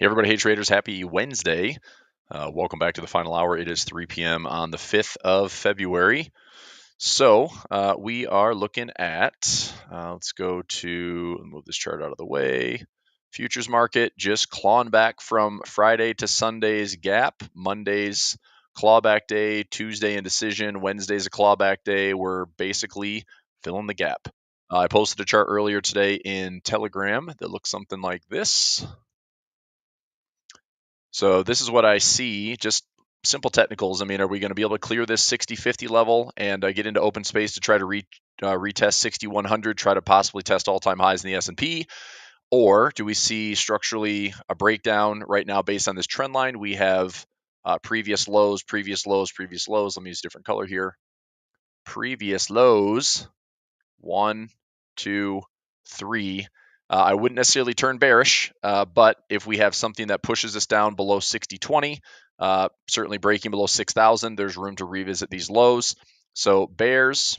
Hey everybody, hey traders, happy Wednesday. Welcome back to the final hour. It is 3 p.m. on the 5th of February. So we are looking at, let's move this chart out of the way. Futures market just clawing back from Friday to Sunday's gap. Monday's clawback day, Tuesday indecision, Wednesday's a clawback day. We're basically filling the gap. I posted a chart earlier today in Telegram that looks something like this. So this is what I see, just simple technicals. I mean, are we going to be able to clear this 60-50 level and get into open space to try to retest 6100, try to possibly test all-time highs in the S&P? Or do we see structurally a breakdown right now based on this trend line? We have previous lows, previous lows, previous lows. Let me use a different color here. Previous lows, 1, 2, 3. I wouldn't necessarily turn bearish, but if we have something that pushes us down below 6020, certainly breaking below 6,000, there's room to revisit these lows. So bears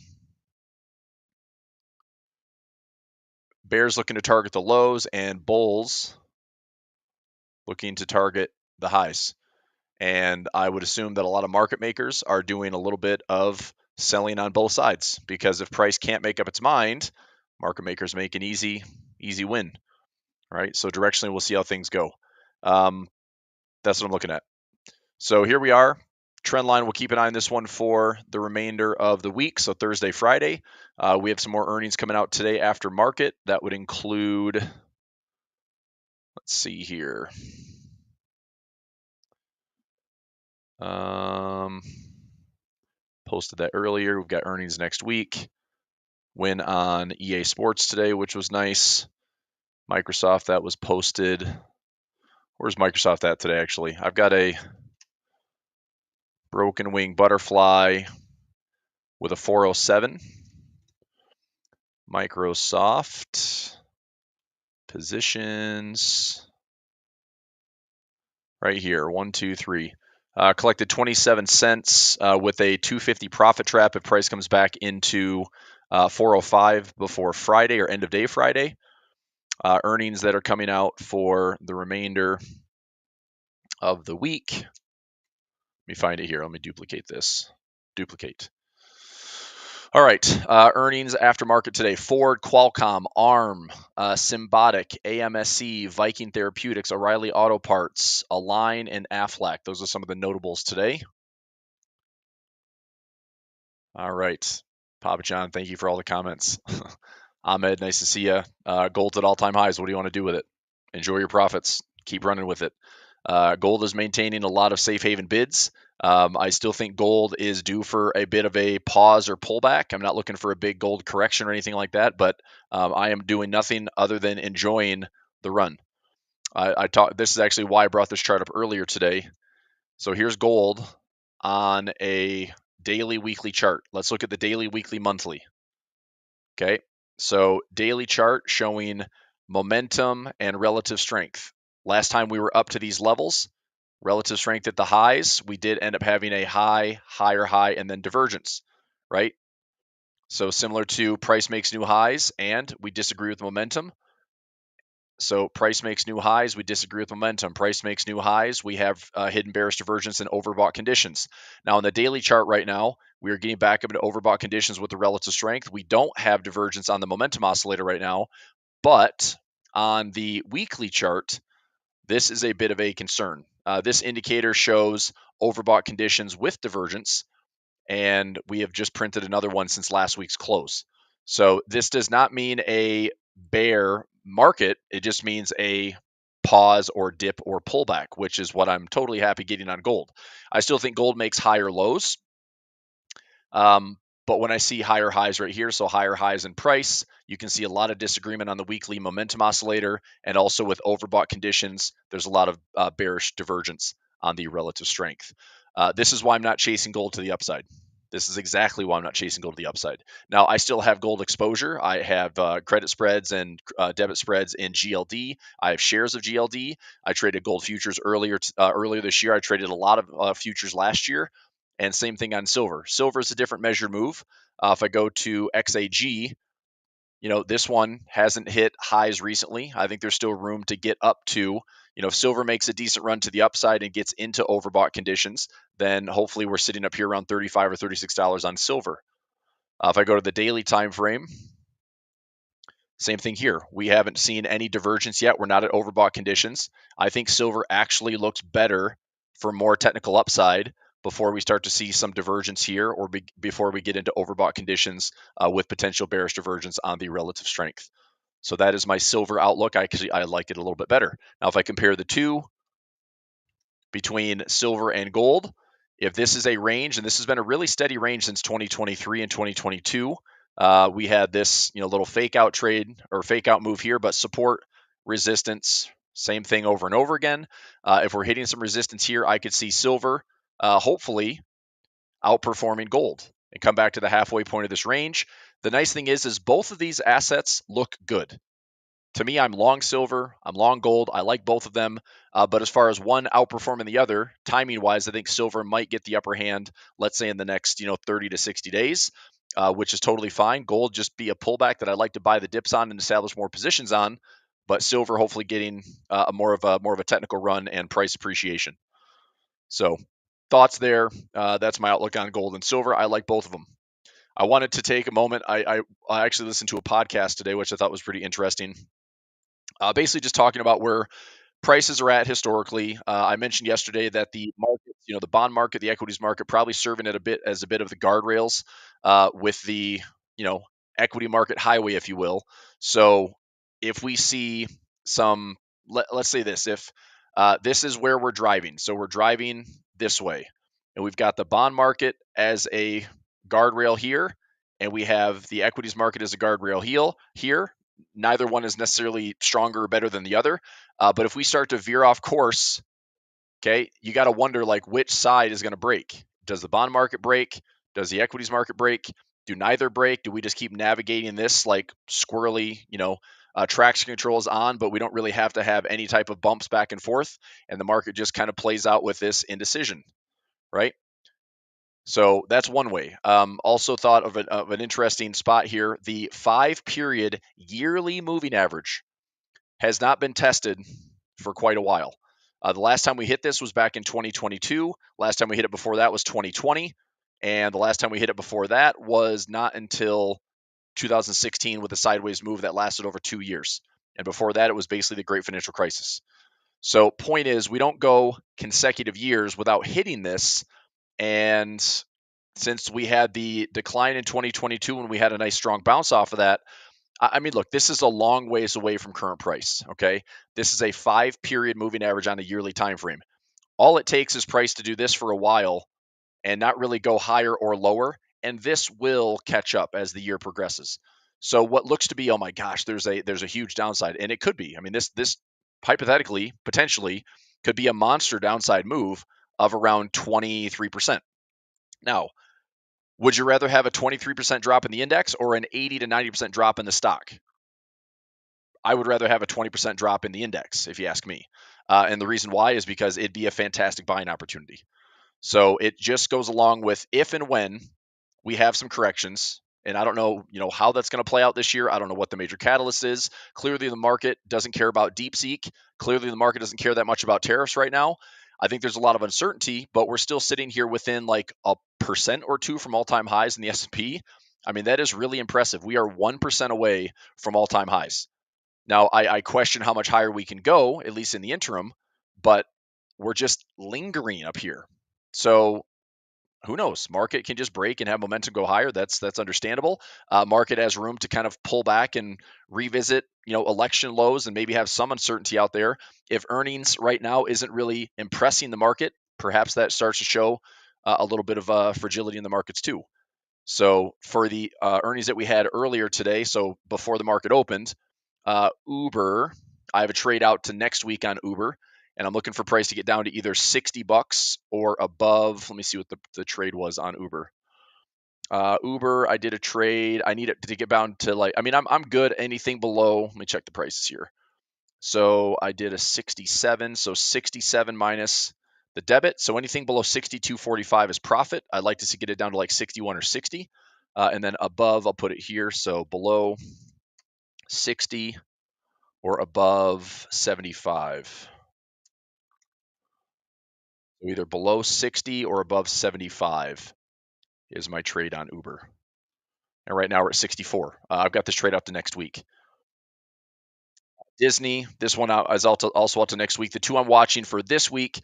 looking to target the lows, and bulls looking to target the highs. And I would assume that a lot of market makers are doing a little bit of selling on both sides, because if price can't make up its mind, market makers make an easy win. Right, so directionally, we'll see how things go. That's what I'm looking at. So here we are. Trend line, we'll keep an eye on this one for the remainder of the week. So Thursday, Friday. We have some more earnings coming out today after market. That would include, let's see here. Posted that earlier. We've got earnings next week. Win on EA Sports today, which was nice. Microsoft, that was posted. Where's Microsoft at today, actually? I've got a broken wing butterfly with a 407. Microsoft positions right here, 1, 2, 3. Collected 27 cents with a 250 profit trap if price comes back into 405 before Friday or end of day Friday. Earnings that are coming out for the remainder of the week. Let me find it here. Let me duplicate this. Duplicate. All right, earnings after market today. Ford, Qualcomm, ARM, Symbotic, AMSC, Viking Therapeutics, O'Reilly Auto Parts, Align, and Aflac. Those are some of the notables today. All right, Papa John, thank you for all the comments. Ahmed, nice to see you. Gold's at all-time highs. What do you want to do with it? Enjoy your profits. Keep running with it. Gold is maintaining a lot of safe haven bids. I still think gold is due for a bit of a pause or pullback. I'm not looking for a big gold correction or anything like that, but I am doing nothing other than enjoying the run. This is actually why I brought this chart up earlier today. So here's gold on a daily, weekly chart. Let's look at the daily, weekly, monthly. Okay, so daily chart showing momentum and relative strength. Last time we were up to these levels, relative strength at the highs, we did end up having a high, higher high, and then divergence, right? So similar to price makes new highs, and we disagree with momentum. So price makes new highs, we disagree with momentum. Price makes new highs, we have hidden bearish divergence and overbought conditions. Now on the daily chart right now, we are getting back up into overbought conditions with the relative strength. We don't have divergence on the momentum oscillator right now, but on the weekly chart, this is a bit of a concern. This indicator shows overbought conditions with divergence, and we have just printed another one since last week's close. So this does not mean a bear market. It just means a pause or dip or pullback, which is what I'm totally happy getting on gold. I still think gold makes higher lows. But when I see higher highs right here, so higher highs in price, you can see a lot of disagreement on the weekly momentum oscillator, and also with overbought conditions, there's a lot of bearish divergence on the relative strength. This is why I'm not chasing gold to the upside. This is exactly why I'm not chasing gold to the upside. Now, I still have gold exposure. I have credit spreads and debit spreads in GLD. I have shares of GLD. I traded gold futures earlier this year. I traded a lot of futures last year. And same thing on silver. Silver is a different measured move. If I go to XAG, this one hasn't hit highs recently. I think there's still room to get up to, If silver makes a decent run to the upside and gets into overbought conditions, then hopefully we're sitting up here around $35 or $36 on silver. If I go to the daily time frame, same thing here. We haven't seen any divergence yet. We're not at overbought conditions. I think silver actually looks better for more technical upside before we start to see some divergence here, or before we get into overbought conditions with potential bearish divergence on the relative strength. So that is my silver outlook. I like it a little bit better. Now, if I compare the two between silver and gold, if this is a range, and this has been a really steady range since 2023 and 2022, we had this little fake out trade or fake out move here, but support, resistance, same thing over and over again. If we're hitting some resistance here, I could see silver hopefully outperforming gold and come back to the halfway point of this range. The nice thing is both of these assets look good. To me, I'm long silver, I'm long gold. I like both of them. But as far as one outperforming the other, timing wise, I think silver might get the upper hand, let's say in the next 30 to 60 days, which is totally fine. Gold just be a pullback that I'd like to buy the dips on and establish more positions on. But silver hopefully getting more of a technical run and price appreciation. So thoughts there. That's my outlook on gold and silver. I like both of them. I wanted to take a moment. I actually listened to a podcast today, which I thought was pretty interesting. Basically just talking about where prices are at historically. I mentioned yesterday that the markets, the bond market, the equities market, probably serving it as a bit of the guardrails with the, equity market highway, if you will. So if we see some, let's say this, if this is where we're driving, so we're driving this way, and we've got the bond market as a guardrail here, and we have the equities market as a guardrail here. Neither one is necessarily stronger or better than the other. But if we start to veer off course, okay, you got to wonder which side is going to break. Does the bond market break? Does the equities market break? Do neither break? Do we just keep navigating this squirrely, traction control is on, but we don't really have to have any type of bumps back and forth, and the market just kind of plays out with this indecision, right? So that's one way. Also thought of an interesting spot here. The 5-period yearly moving average has not been tested for quite a while. The last time we hit this was back in 2022. Last time we hit it before that was 2020. And the last time we hit it before that was not until 2016 with a sideways move that lasted over 2 years. And before that, it was basically the great financial crisis. So point is, we don't go consecutive years without hitting this. And since we had the decline in 2022 when we had a nice strong bounce off of that, I mean, look, this is a long ways away from current price, okay? This is a 5-period moving average on a yearly time frame. All it takes is price to do this for a while and not really go higher or lower, and this will catch up as the year progresses. So what looks to be, oh my gosh, there's a huge downside, and it could be. I mean, this hypothetically, potentially, could be a monster downside move of around 23%. Now, would you rather have a 23% drop in the index or an 80 to 90% drop in the stock? I would rather have a 20% drop in the index, if you ask me. And the reason why is because it'd be a fantastic buying opportunity. So it just goes along with if and when we have some corrections. And I don't know, how that's going to play out this year. I don't know what the major catalyst is. Clearly, the market doesn't care about DeepSeek. Clearly, the market doesn't care that much about tariffs right now. I think there's a lot of uncertainty, but we're still sitting here within a percent or two from all-time highs in the S&P. I mean, that is really impressive. We are 1% away from all-time highs. Now, I question how much higher we can go, at least in the interim, but we're just lingering up here. So who knows? Market can just break and have momentum go higher. That's understandable. Market has room to kind of pull back and revisit, election lows and maybe have some uncertainty out there. If earnings right now isn't really impressing the market, perhaps that starts to show a little bit of fragility in the markets too. So for the earnings that we had earlier today, so before the market opened, Uber, I have a trade out to next week on Uber, and I'm looking for price to get down to either $60 or above. Let me see what the trade was on Uber. Uber, I did a trade. I need it to get down to I'm good. Anything below, let me check the prices here. So I did a 67. So 67 minus the debit. So anything below 62.45 is profit. I'd like to get it down to 61 or 60. And then above, I'll put it here. So below 60 or above 75. So either below 60 or above 75 is my trade on Uber. And right now we're at 64. I've got this trade out to next week. Disney, this one out is also out to next week. The two I'm watching for this week,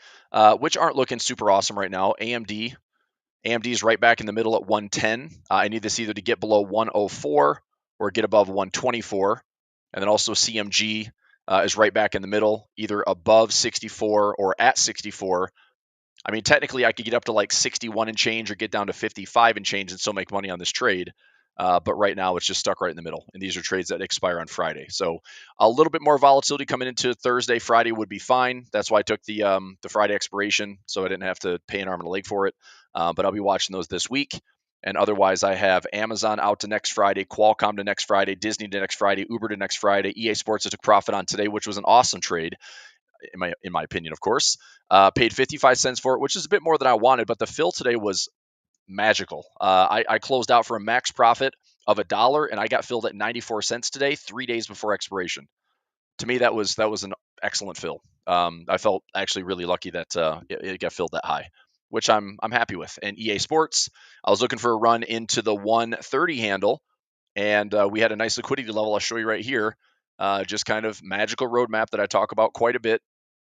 which aren't looking super awesome right now. AMD is right back in the middle at 110. I need this either to get below 104 or get above 124. And then also CMG is right back in the middle, either above 64 or at 64. I mean, technically, I could get up to like 61 and change or get down to 55 and change and still make money on this trade. But right now, it's just stuck right in the middle. And these are trades that expire on Friday. So a little bit more volatility coming into Thursday. Friday would be fine. That's why I took the Friday expiration, so I didn't have to pay an arm and a leg for it. But I'll be watching those this week. And otherwise, I have Amazon out to next Friday, Qualcomm to next Friday, Disney to next Friday, Uber to next Friday, EA Sports I took profit on today, which was an awesome trade in my opinion, of course. Paid 55 cents for it, which is a bit more than I wanted, but the fill today was magical. I closed out for a max profit of $1, and I got filled at 94 cents today, 3 days before expiration. To me, that was an excellent fill. I felt actually really lucky that it got filled that high, which I'm happy with. And EA Sports, I was looking for a run into the 130 handle, and we had a nice liquidity level. I'll show you right here. Just kind of magical roadmap that I talk about quite a bit.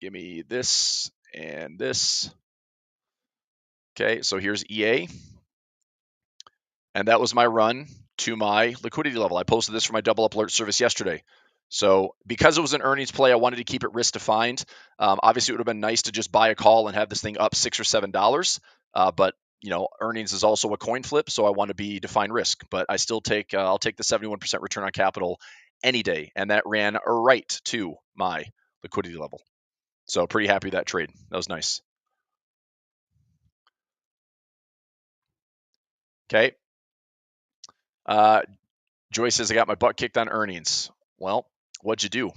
Give me this and this. Okay, so here's EA. And that was my run to my liquidity level. I posted this for my double up alert service yesterday. So because it was an earnings play, I wanted to keep it risk defined. Obviously, it would have been nice to just buy a call and have this thing up $6 or $7. But earnings is also a coin flip, so I want to be defined risk. But I still I'll take the 71% return on capital any day, and that ran right to my liquidity level. So pretty happy with that trade. That was nice. Okay. Joyce says I got my butt kicked on earnings. Well, what'd you do?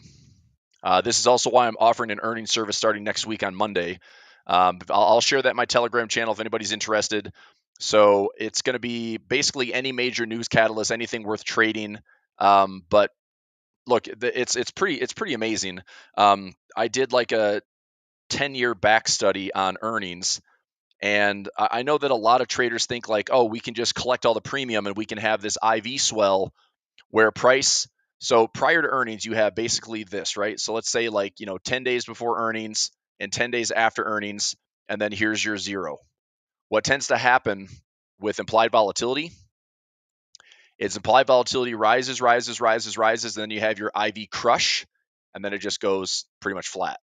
This is also why I'm offering an earnings service starting next week on Monday. I'll share that in my Telegram channel if anybody's interested. So it's going to be basically any major news catalyst, anything worth trading. But look, it's pretty amazing. I did like a 10-year back study on earnings. And I know that a lot of traders think like, oh, we can just collect all the premium and we can have this IV swell where price. So prior to earnings, you have basically this, right? So let's say 10 days before earnings and 10 days after earnings, and then here's your zero. What tends to happen with implied volatility is implied volatility rises, rises, rises, rises, and then you have your IV crush, and then it just goes pretty much flat.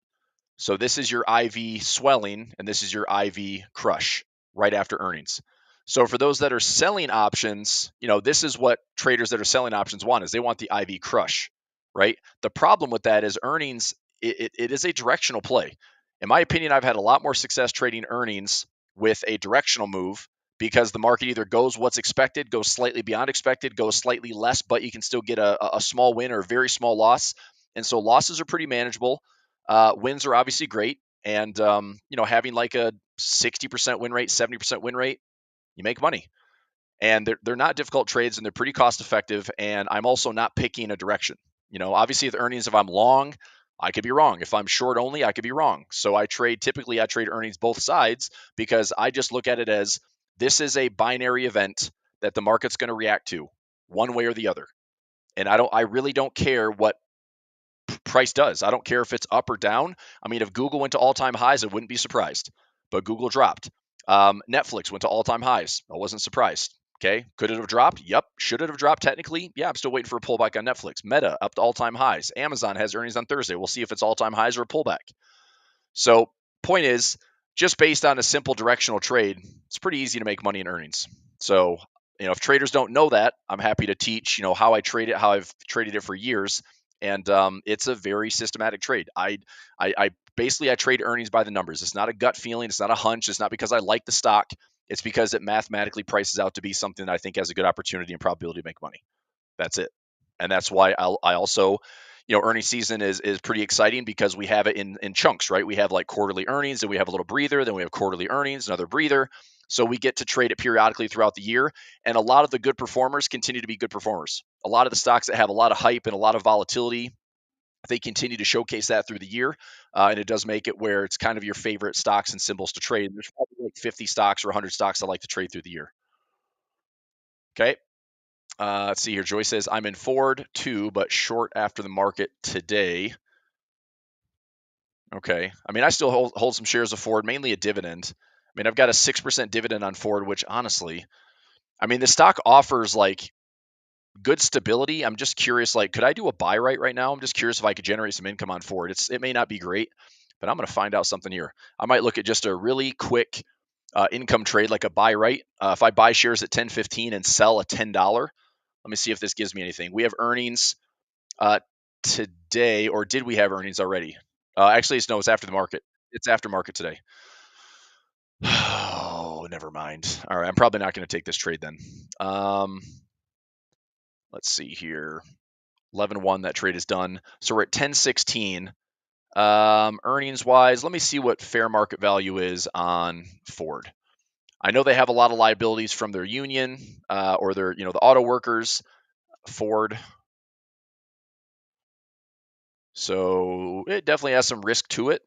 So this is your IV swelling, and this is your IV crush right after earnings. So for those that are selling options, this is what traders that are selling options want, is they want the IV crush, right? The problem with that is earnings, it is a directional play. In my opinion, I've had a lot more success trading earnings with a directional move because the market either goes what's expected, goes slightly beyond expected, goes slightly less, but you can still get a small win or a very small loss. And so losses are pretty manageable. Wins are obviously great. And, having like a 60% win rate, 70% win rate, you make money. And they're not difficult trades, and they're pretty cost effective. And I'm also not picking a direction. Obviously the earnings, if I'm long, I could be wrong. If I'm short only, I could be wrong. So I trade earnings both sides because I just look at it as this is a binary event that the market's going to react to one way or the other. And I really don't care what price does. I don't care if it's up or down. I mean, if Google went to all-time highs, I wouldn't be surprised. But Google dropped. Netflix went to all-time highs. I wasn't surprised. Okay. Could it have dropped? Yep. Should it have dropped technically? Yeah, I'm still waiting for a pullback on Netflix. Meta up to all-time highs. Amazon has earnings on Thursday. We'll see if it's all-time highs or a pullback. So point is, just based on a simple directional trade, it's pretty easy to make money in earnings. So, if traders don't know that, I'm happy to teach, how I trade it, how I've traded it for years. And it's a very systematic trade. I basically I trade earnings by the numbers. It's not a gut feeling. It's not a hunch. It's not because I like the stock. It's because it mathematically prices out to be something that I think has a good opportunity and probability to make money. That's it. And that's why I also, earnings season is pretty exciting because we have it in chunks, right? We have like quarterly earnings, and we have a little breather, then we have quarterly earnings, another breather. So we get to trade it periodically throughout the year. And a lot of the good performers continue to be good performers. A lot of the stocks that have a lot of hype and a lot of volatility, They continue to showcase that through the year, and it does make it where it's kind of your favorite stocks and symbols to trade. There's probably like 50 stocks or 100 stocks I like to trade through the year. Okay. Let's see here. Joy says, I'm in Ford too, but short after the market today. Okay. I mean, I still hold some shares of Ford, mainly a dividend. I mean, I've got a 6% dividend on Ford, which honestly, I mean, the stock offers like good stability. I'm just curious, like, could I do a buy right now? I'm just curious if I could generate some income on Ford. It may not be great, but I'm going to find out something here. I might look at just a really quick income trade, like a buy right. If I buy shares at 10.15 and sell a $10, let me see if this gives me anything. We have earnings today, or did we have earnings already? Actually, it's after the market. It's after market today. Oh, never mind. All right, I'm probably not going to take this trade then. Let's see here. 11-1, that trade is done. So we're at 10.16. Earnings wise, let me see what fair market value is on Ford. I know they have a lot of liabilities from their union or their, the auto workers, Ford. So it definitely has some risk to it.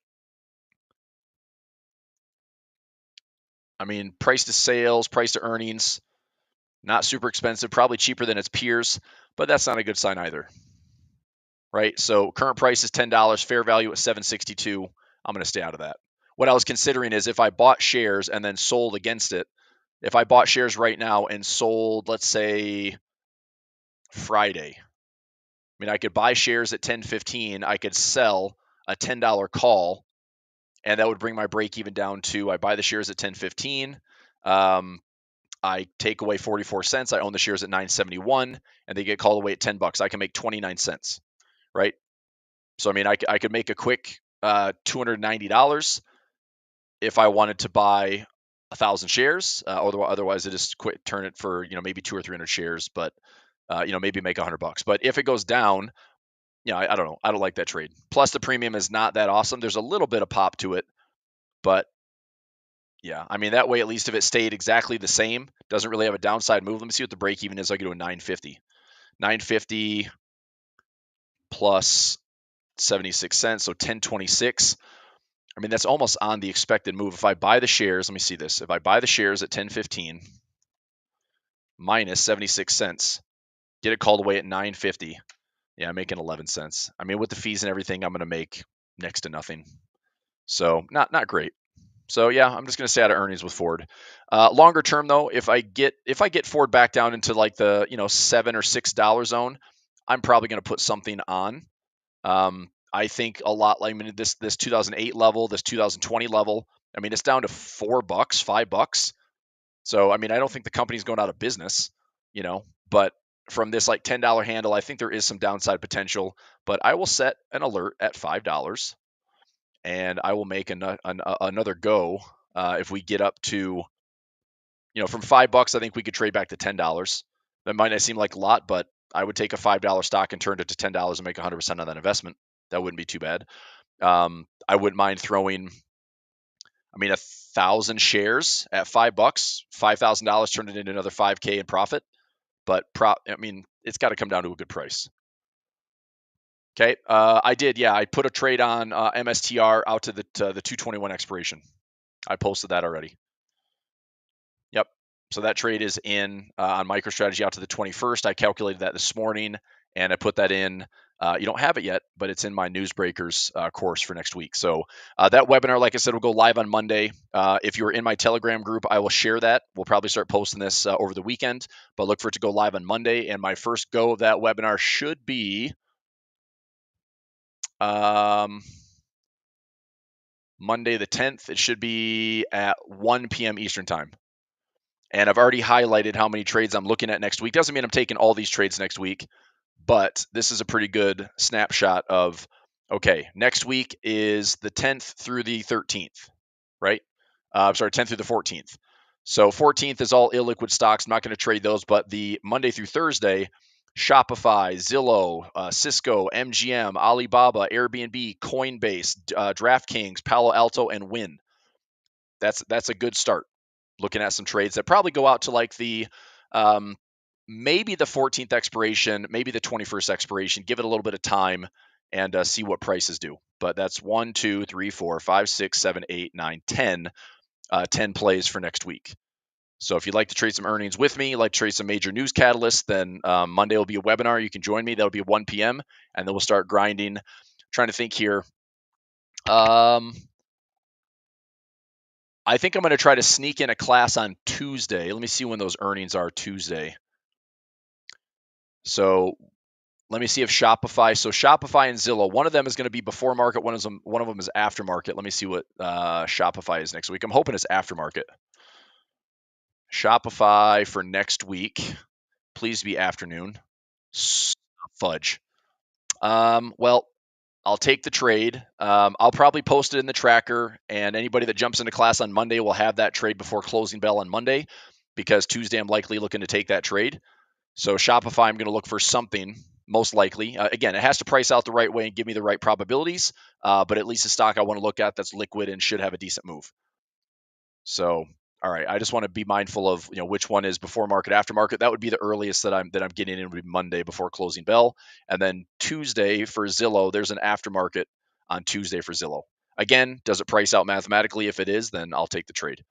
I mean, price to sales, price to earnings, not super expensive, probably cheaper than its peers, but that's not a good sign either. Right? So current price is $10, fair value at $7.62. I'm going to stay out of that. What I was considering is if I bought shares and then sold against it, if I bought shares right now and sold, let's say Friday, I mean, I could buy shares at 10.15, I could sell a $10 call, and that would bring my break even down to I buy the shares at 10.15. I take away 44 cents. I own the shares at 9.71, and they get called away at $10. I can make 29 cents, right? So I mean, I could make a quick $290 if I wanted to buy 1,000 shares. Otherwise, I just turn it for maybe 200 or 300 shares, but maybe make $100. But if it goes down, I don't know. I don't like that trade. Plus, the premium is not that awesome. There's a little bit of pop to it, but yeah, I mean that way at least if it stayed exactly the same, doesn't really have a downside move. Let me see what the break even is. I go to a 950. 950 plus 76 cents, so 1026. I mean, that's almost on the expected move. If I buy the shares, let me see this. If I buy the shares at 1015 minus 76 cents, get it called away at 950. Yeah, I'm making 11 cents. I mean, with the fees and everything, I'm going to make next to nothing. So not great. So yeah, I'm just going to stay out of earnings with Ford. Longer term though, if I get Ford back down into like the $7 or $6 zone, I'm probably going to put something on. I think a lot like this 2008 level, this 2020 level. I mean, it's down to $4, $5. So I mean, I don't think the company's going out of business, but from this like $10 handle, I think there is some downside potential. But I will set an alert at $5, and I will make another go if we get up to, from $5. I think we could trade back to $10. That might not seem like a lot, but I would take a $5 stock and turn it to $10 and make 100% on that investment. That wouldn't be too bad. I wouldn't mind throwing, 1,000 shares at $5, $5,000, turn it into another 5K in profit. But it's got to come down to a good price. Okay, I did. Yeah, I put a trade on MSTR out to the 221 expiration. I posted that already. Yep. So that trade is in on MicroStrategy out to the 21st. I calculated that this morning, and I put that in. You don't have it yet, but it's in my Newsbreakers course for next week. So that webinar, like I said, will go live on Monday. If you're in my Telegram group, I will share that. We'll probably start posting this over the weekend, but look for it to go live on Monday. And my first go of that webinar should be Monday the 10th. It should be at 1 p.m. Eastern time. And I've already highlighted how many trades I'm looking at next week. Doesn't mean I'm taking all these trades next week, but this is a pretty good snapshot of, okay, next week is the 10th through the 13th, right? 10th through the 14th. So 14th is all illiquid stocks. I'm not going to trade those, but the Monday through Thursday, Shopify, Zillow, Cisco, MGM, Alibaba, Airbnb, Coinbase, DraftKings, Palo Alto, and Wynn. That's a good start. Looking at some trades that probably go out to like the maybe the 14th expiration, maybe the 21st expiration. Give it a little bit of time, and see what prices do. But that's 1, 2, 3, 4, 5, 6, 7, 8, 9, 10, 10 plays for next week. So if you'd like to trade some earnings with me, like trade some major news catalysts, then Monday will be a webinar. You can join me. That'll be 1 p.m. and then we'll start grinding. Trying to think here. I think I'm going to try to sneak in a class on Tuesday. Let me see when those earnings are Tuesday. So let me see if Shopify. So Shopify and Zillow, one of them is going to be before market. One of them is after market. Let me see what Shopify is next week. I'm hoping it's after market. Shopify for next week, please be afternoon. Fudge. Well, I'll take the trade. I'll probably post it in the tracker, and anybody that jumps into class on Monday will have that trade before closing bell on Monday, because Tuesday I'm likely looking to take that trade. So Shopify, I'm going to look for something, most likely. Again, it has to price out the right way and give me the right probabilities, but at least a stock I want to look at that's liquid and should have a decent move. So, all right, I just want to be mindful of which one is before market, after market. That would be the earliest that I'm getting in would be Monday before closing bell, and then Tuesday for Zillow. There's an aftermarket on Tuesday for Zillow. Again, does it price out mathematically? If it is, then I'll take the trade.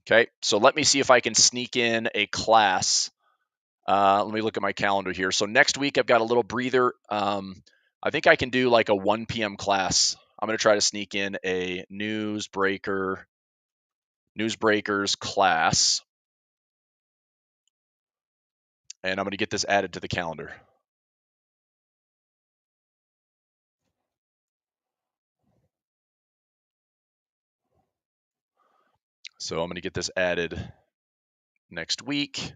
Okay, so let me see if I can sneak in a class. Let me look at my calendar here. So next week I've got a little breather. I think I can do like a 1 p.m. class. I'm going to try to sneak in a newsbreakers class, and I'm going to get this added to the calendar. So I'm going to get this added next week.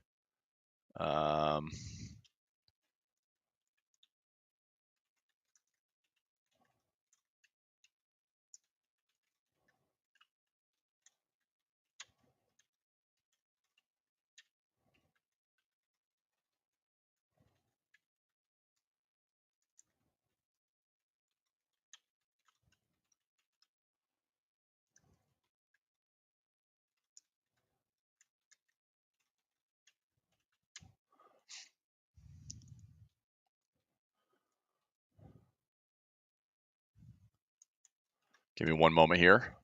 Give me one moment here.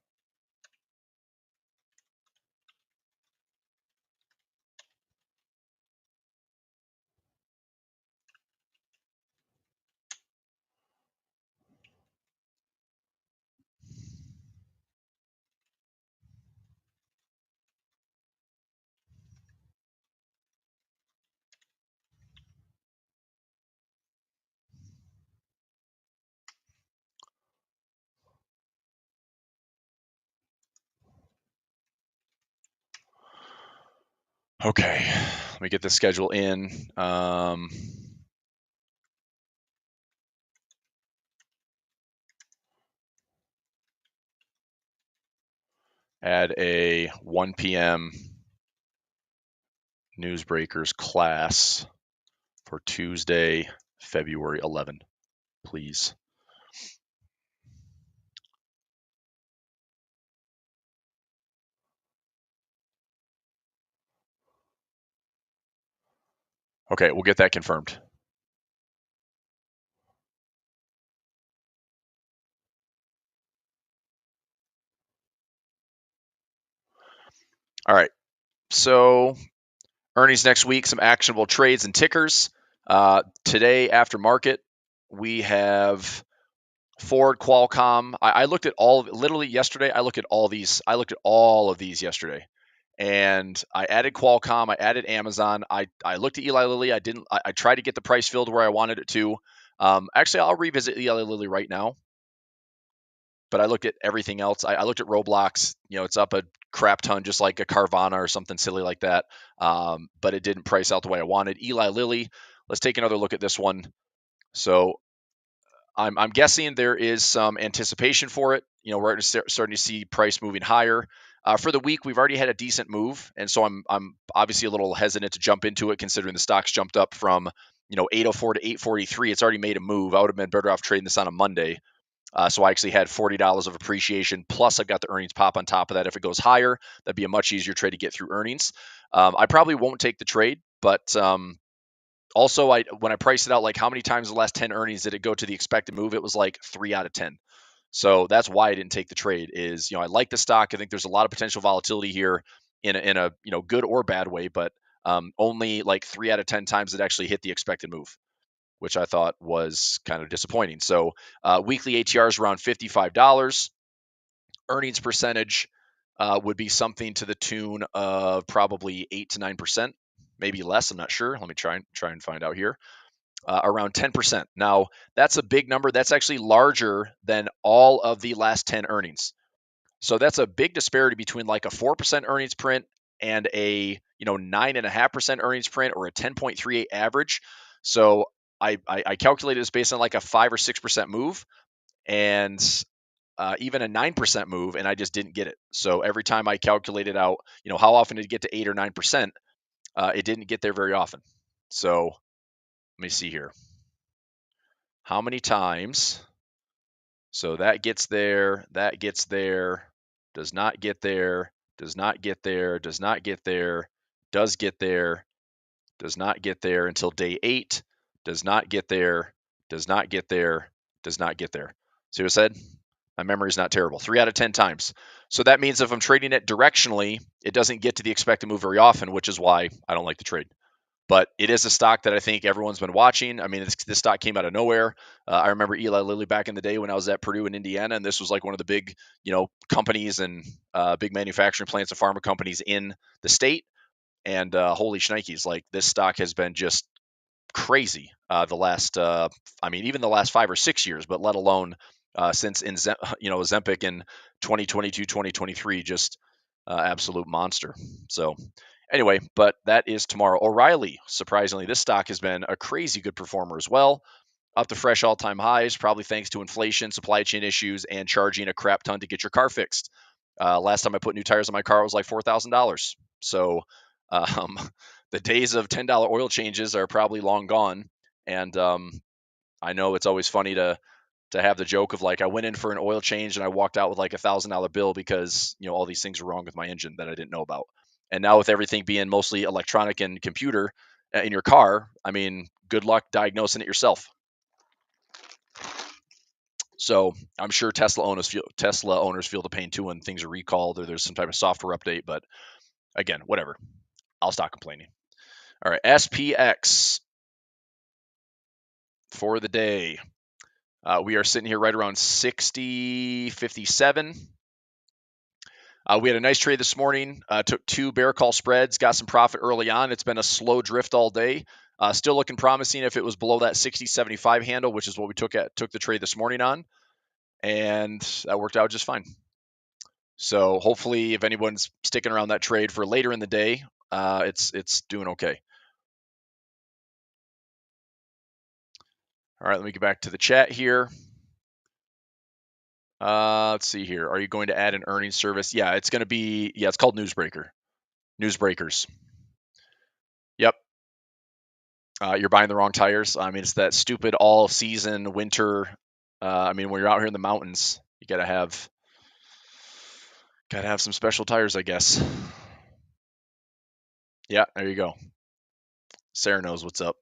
Okay, let me get the schedule in. Add a 1 p.m. newsbreakers class for Tuesday, February 11, please. Okay, we'll get that confirmed. All right, so earnings next week, some actionable trades and tickers. Today, after market, we have Ford, Qualcomm. I looked at literally yesterday. I looked at all of these yesterday, and I added Qualcomm. I added Amazon. I looked at Eli Lilly. I tried to get the price filled where I wanted it to. Actually, I'll revisit Eli Lilly right now. But I looked at everything else. I looked at Roblox. It's up a crap ton, just like a Carvana or something silly like that. But it didn't price out the way I wanted. Eli Lilly. Let's take another look at this one. So I'm guessing there is some anticipation for it. We're starting to see price moving higher. For the week, we've already had a decent move, and so I'm obviously a little hesitant to jump into it, considering the stock's jumped up from 804 to 843. It's already made a move. I would have been better off trading this on a Monday. So I actually had $40 of appreciation, plus I've got the earnings pop on top of that. If it goes higher, that'd be a much easier trade to get through earnings. I probably won't take the trade, but Also, when I priced it out, like how many times the last 10 earnings did it go to the expected move? It was like 3 out of 10. So that's why I didn't take the trade. Is I like the stock. I think there's a lot of potential volatility here in a good or bad way, but only like 3 out of 10 times it actually hit the expected move, which I thought was kind of disappointing. So weekly ATR is around $55. Earnings percentage would be something to the tune of probably 8 to 9%, maybe less. I'm not sure. Let me try and find out here. Around 10%. Now, that's a big number. That's actually larger than all of the last 10 earnings. So that's a big disparity between like a 4% earnings print and a 9.5% earnings print or a 10.38 average. So I calculated this based on like a 5 or 6% move and even a 9% move, and I just didn't get it. So every time I calculated out, how often did it get to 8 or 9%, it didn't get there very often. So let me see here. How many times? So that gets there, does not get there, does not get there, does not get there, does get there, does not get there until day 8, does not get there, does not get there, does not get there. See what I said? My memory is not terrible. 3 out of 10 times. So that means if I'm trading it directionally, it doesn't get to the expected move very often, which is why I don't like the trade. But it is a stock that I think everyone's been watching. I mean, this stock came out of nowhere. I remember Eli Lilly back in the day when I was at Purdue in Indiana, and this was like one of the big, companies and big manufacturing plants and pharma companies in the state. And holy shnikes, like this stock has been just crazy the last, even the last 5 or 6 years, but let alone since Ozempic in 2022, 2023, just absolute monster. So anyway, but that is tomorrow. O'Reilly, surprisingly, this stock has been a crazy good performer as well. Up to fresh all-time highs, probably thanks to inflation, supply chain issues, and charging a crap ton to get your car fixed. Last time I put new tires on my car, it was like $4,000. So um, the days of $10 oil changes are probably long gone. And I know it's always funny to have the joke of like I went in for an oil change and I walked out with like $1,000 bill because all these things were wrong with my engine that I didn't know about. And now with everything being mostly electronic and computer in your car, I mean, good luck diagnosing it yourself. So I'm sure Tesla owners feel the pain too when things are recalled or there's some type of software update. But again, whatever. I'll stop complaining. All right, SPX for the day. We are sitting here right around 60.57. We had a nice trade this morning. Took 2 bear call spreads, got some profit early on. It's been a slow drift all day. Still looking promising if it was below that 60.75 handle, which is what we took the trade this morning on, and that worked out just fine. So hopefully, if anyone's sticking around that trade for later in the day, it's doing okay. All right, let me get back to the chat here. Let's see here. Are you going to add an earnings service? Yeah, it's going to be, it's called Newsbreakers. Yep. You're buying the wrong tires. I mean, it's that stupid all season winter. When you're out here in the mountains, you gotta have some special tires, I guess. Yeah, there you go. Sarah knows what's up.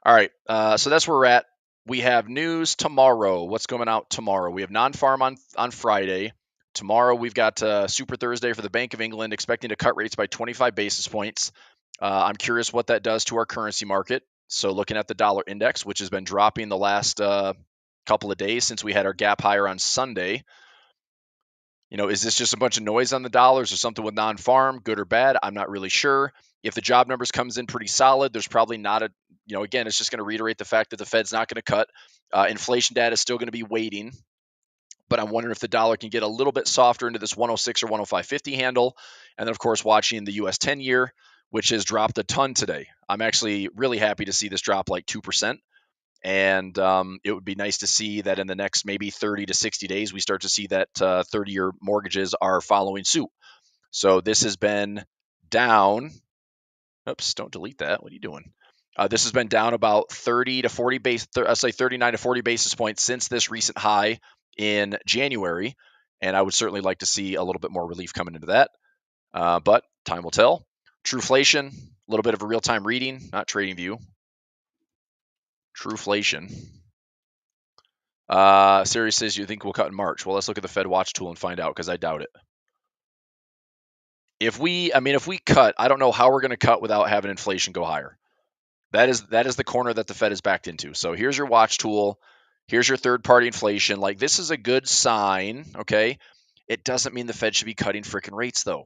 All right, so that's where we're at. We have news tomorrow. What's coming out tomorrow? We have non-farm on Friday. Tomorrow we've got Super Thursday for the Bank of England, expecting to cut rates by 25 basis points. I'm curious what that does to our currency market. So looking at the dollar index, which has been dropping the last couple of days since we had our gap higher on Sunday. Is this just a bunch of noise on the dollars or something with non-farm, good or bad? I'm not really sure. If the job numbers comes in pretty solid, there's probably not again, it's just going to reiterate the fact that the Fed's not going to cut. Inflation data is still going to be waiting, but I'm wondering if the dollar can get a little bit softer into this 106 or 105.50 handle. And then, of course, watching the US 10-year, which has dropped a ton today. I'm actually really happy to see this drop like 2%. And it would be nice to see that in the next maybe 30 to 60 days, we start to see that 30-year mortgages are following suit. So this has been down. Oops, don't delete that. What are you doing? This has been down about 30 to 40 say 39 to 40 basis points since this recent high in January. And I would certainly like to see a little bit more relief coming into that. But time will tell. Trueflation, little bit of a real-time reading, not trading view. Trueflation. Siri says you think we'll cut in March. Well, let's look at the Fed watch tool and find out, because I doubt it. If we cut, I don't know how we're going to cut without having inflation go higher. That is the corner that the Fed is backed into. So here's your watch tool. Here's your third-party inflation. Like, this is a good sign, okay? It doesn't mean the Fed should be cutting freaking rates, though.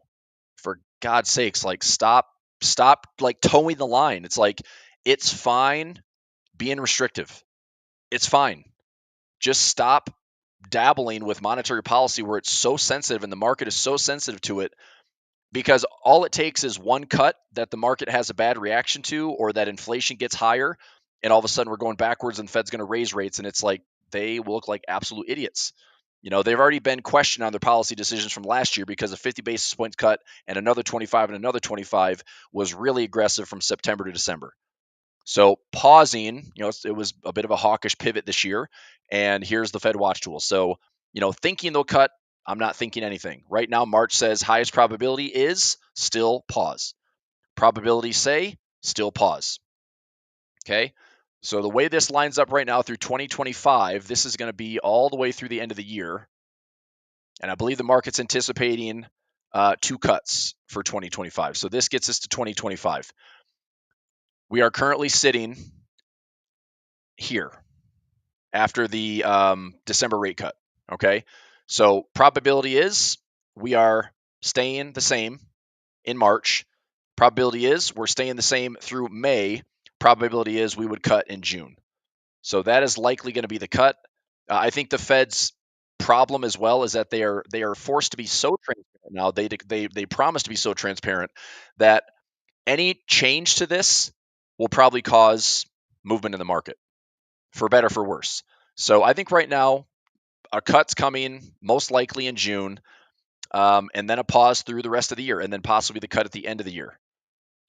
For God's sakes, like, stop like towing the line. It's like, it's fine being restrictive. It's fine. Just stop dabbling with monetary policy where it's so sensitive and the market is so sensitive to it, because all it takes is one cut that the market has a bad reaction to, or that inflation gets higher, and all of a sudden we're going backwards and Fed's going to raise rates, and it's like they will look like absolute idiots. They've already been questioned on their policy decisions from last year, because a 50 basis point cut and another 25 and another 25 was really aggressive from September to December. So pausing, it was a bit of a hawkish pivot this year, and here's the Fed watch tool. So, thinking they'll cut, I'm not thinking anything. Right now, March says highest probability is still pause. Probability say still pause. Okay. So the way this lines up right now through 2025, this is going to be all the way through the end of the year. And I believe the market's anticipating 2 cuts for 2025. So this gets us to 2025. We are currently sitting here after the December rate cut. Okay. So probability is we are staying the same in March. Probability is we're staying the same through May. Probability is we would cut in June. So that is likely going to be the cut. I think the Fed's problem as well is that they are forced to be so transparent now. They promise to be so transparent that any change to this will probably cause movement in the market, for better, for worse. So I think right now a cut's coming most likely in June, and then a pause through the rest of the year, and then possibly the cut at the end of the year.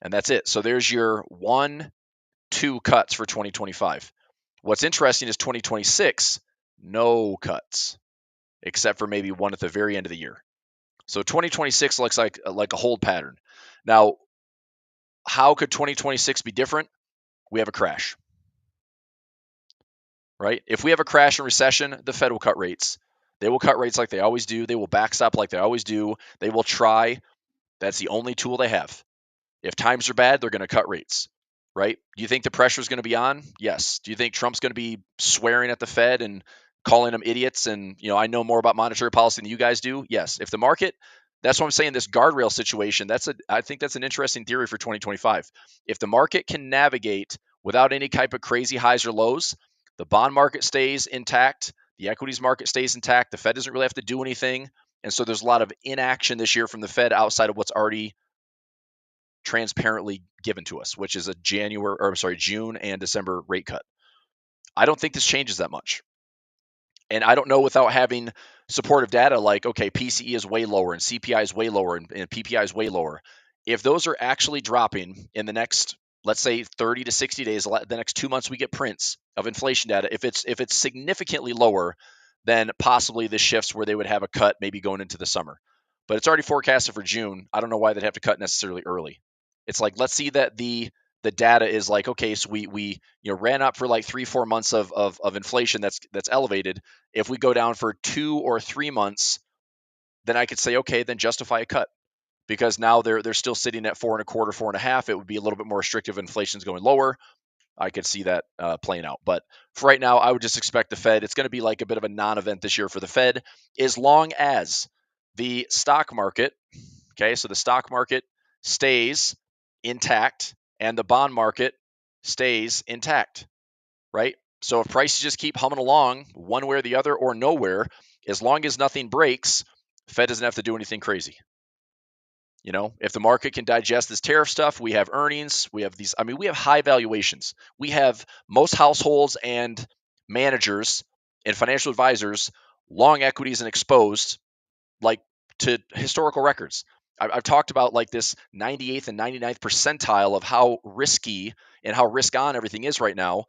And that's it. So there's your 1-2 cuts for 2025. What's interesting is 2026, no cuts, except for maybe one at the very end of the year. So 2026 looks like a hold pattern. Now, how could 2026 be different? We have a crash, right? If we have a crash and recession, the Fed will cut rates. They will cut rates like they always do. They will backstop like they always do. They will try. That's the only tool they have. If times are bad, they're going to cut rates, right? Do you think the pressure is going to be on? Yes. Do you think Trump's going to be swearing at the Fed and calling them idiots? And, I know more about monetary policy than you guys do. Yes. If the market, that's what I'm saying, this guardrail situation, I think that's an interesting theory for 2025. If the market can navigate without any type of crazy highs or lows, the bond market stays intact, the equities market stays intact, the Fed doesn't really have to do anything. And so there's a lot of inaction this year from the Fed outside of what's already transparently given to us, which is a June and December rate cut. I don't think this changes that much. And I don't know, without having supportive data like, okay, PCE is way lower and CPI is way lower and PPI is way lower. If those are actually dropping in the next, let's say 30 to 60 days, the next 2 months we get prints of inflation data, if it's significantly lower, then possibly this shifts where they would have a cut maybe going into the summer. But it's already forecasted for June. I don't know why they'd have to cut necessarily early. It's like, let's see that the data is like, okay, so we ran up for like 3-4 months of inflation that's elevated. If we go down for 2 or 3 months, then I could say, okay, then justify a cut, because now they're still sitting at 4.25, 4.5. It would be a little bit more restrictive. Inflation's going lower. I could see that playing out. But for right now, I would just expect the Fed, it's going to be like a bit of a non-event this year for the Fed, as long as the stock market, okay, so the stock market stays intact and the bond market stays intact, right? So if prices just keep humming along one way or the other or nowhere, as long as nothing breaks, Fed doesn't have to do anything crazy. If the market can digest this tariff stuff, we have earnings, we have we have high valuations. We have most households and managers and financial advisors long equities and exposed like to historical records. I've talked about like this 98th and 99th percentile of how risky and how risk on everything is right now.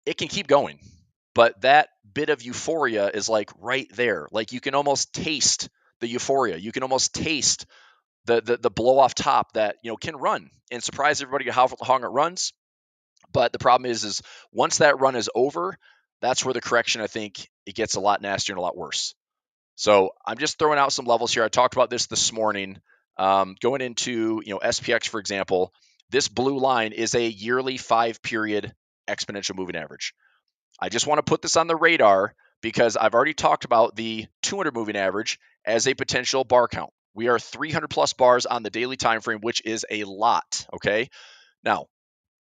It can keep going, but that bit of euphoria is like right there. Like you can almost taste the euphoria. You can almost taste the blow off top that can run and surprise everybody how long it runs. But the problem is once that run is over, that's where the correction, I think, it gets a lot nastier and a lot worse. So I'm just throwing out some levels here. I talked about this morning. Going into SPX, for example, this blue line is a yearly 5-period exponential moving average. I just want to put this on the radar because I've already talked about the 200 moving average as a potential bar count. We are 300 plus bars on the daily time frame, which is a lot. Okay. Now,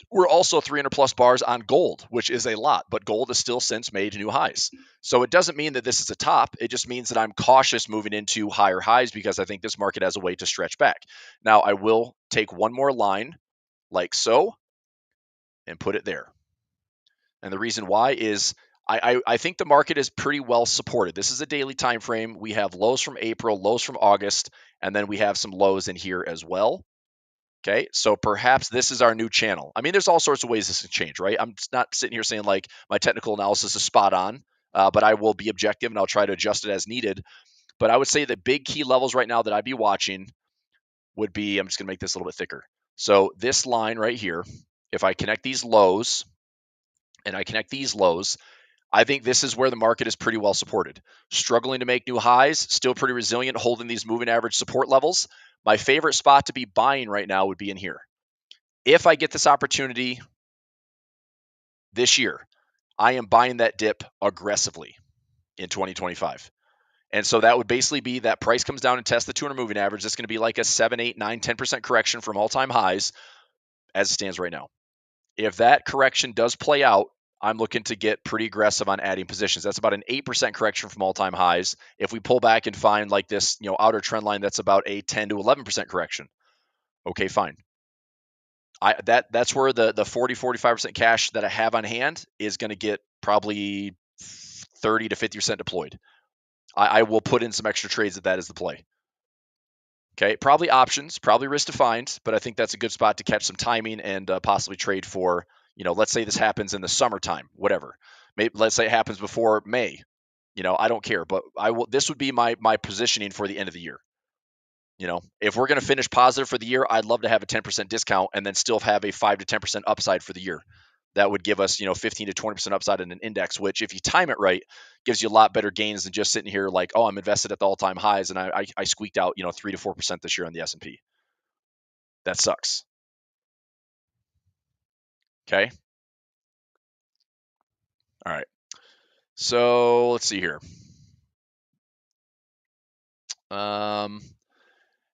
we're also 300 plus bars on gold, which is a lot, but gold has still since made new highs. So it doesn't mean that this is a top. It just means that I'm cautious moving into higher highs because I think this market has a way to stretch back. Now, I will take one more line like so and put it there. And the reason why is I think the market is pretty well supported. This is a daily time frame. We have lows from April, lows from August, and then we have some lows in here as well. Okay, so perhaps this is our new channel. I mean, there's all sorts of ways this can change, right? I'm not sitting here saying like my technical analysis is spot on, but I will be objective and I'll try to adjust it as needed. But I would say the big key levels right now that I'd be watching would be, I'm just going to make this a little bit thicker. So this line right here, if I connect these lows and I connect these lows, I think this is where the market is pretty well supported. Struggling to make new highs, still pretty resilient, holding these moving average support levels. My favorite spot to be buying right now would be in here. If I get this opportunity this year, I am buying that dip aggressively in 2025. And so that would basically be that price comes down and tests the 200 moving average. That's going to be like a 7, 8, 9, 10% correction from all-time highs as it stands right now. If that correction does play out, I'm looking to get pretty aggressive on adding positions. That's about an 8% correction from all-time highs. If we pull back and find like this, outer trend line, that's about a 10 to 11% correction. Okay, fine. That's where the 40, 45% cash that I have on hand is going to get probably 30 to 50% deployed. I will put in some extra trades if that is the play. Okay, probably options, probably risk defined, but I think that's a good spot to catch some timing and possibly trade for, let's say this happens in the summertime, whatever. Maybe let's say it happens before May. I don't care, but this would be my positioning for the end of the year. If we're going to finish positive for the year, I'd love to have a 10% discount and then still have a 5 to 10% upside for the year. That would give us, 15 to 20% upside in an index, which if you time it right, gives you a lot better gains than just sitting here like, oh, I'm invested at the all-time highs and I squeaked out, 3 to 4% this year on the S&P. That sucks. Okay. All right. So let's see here.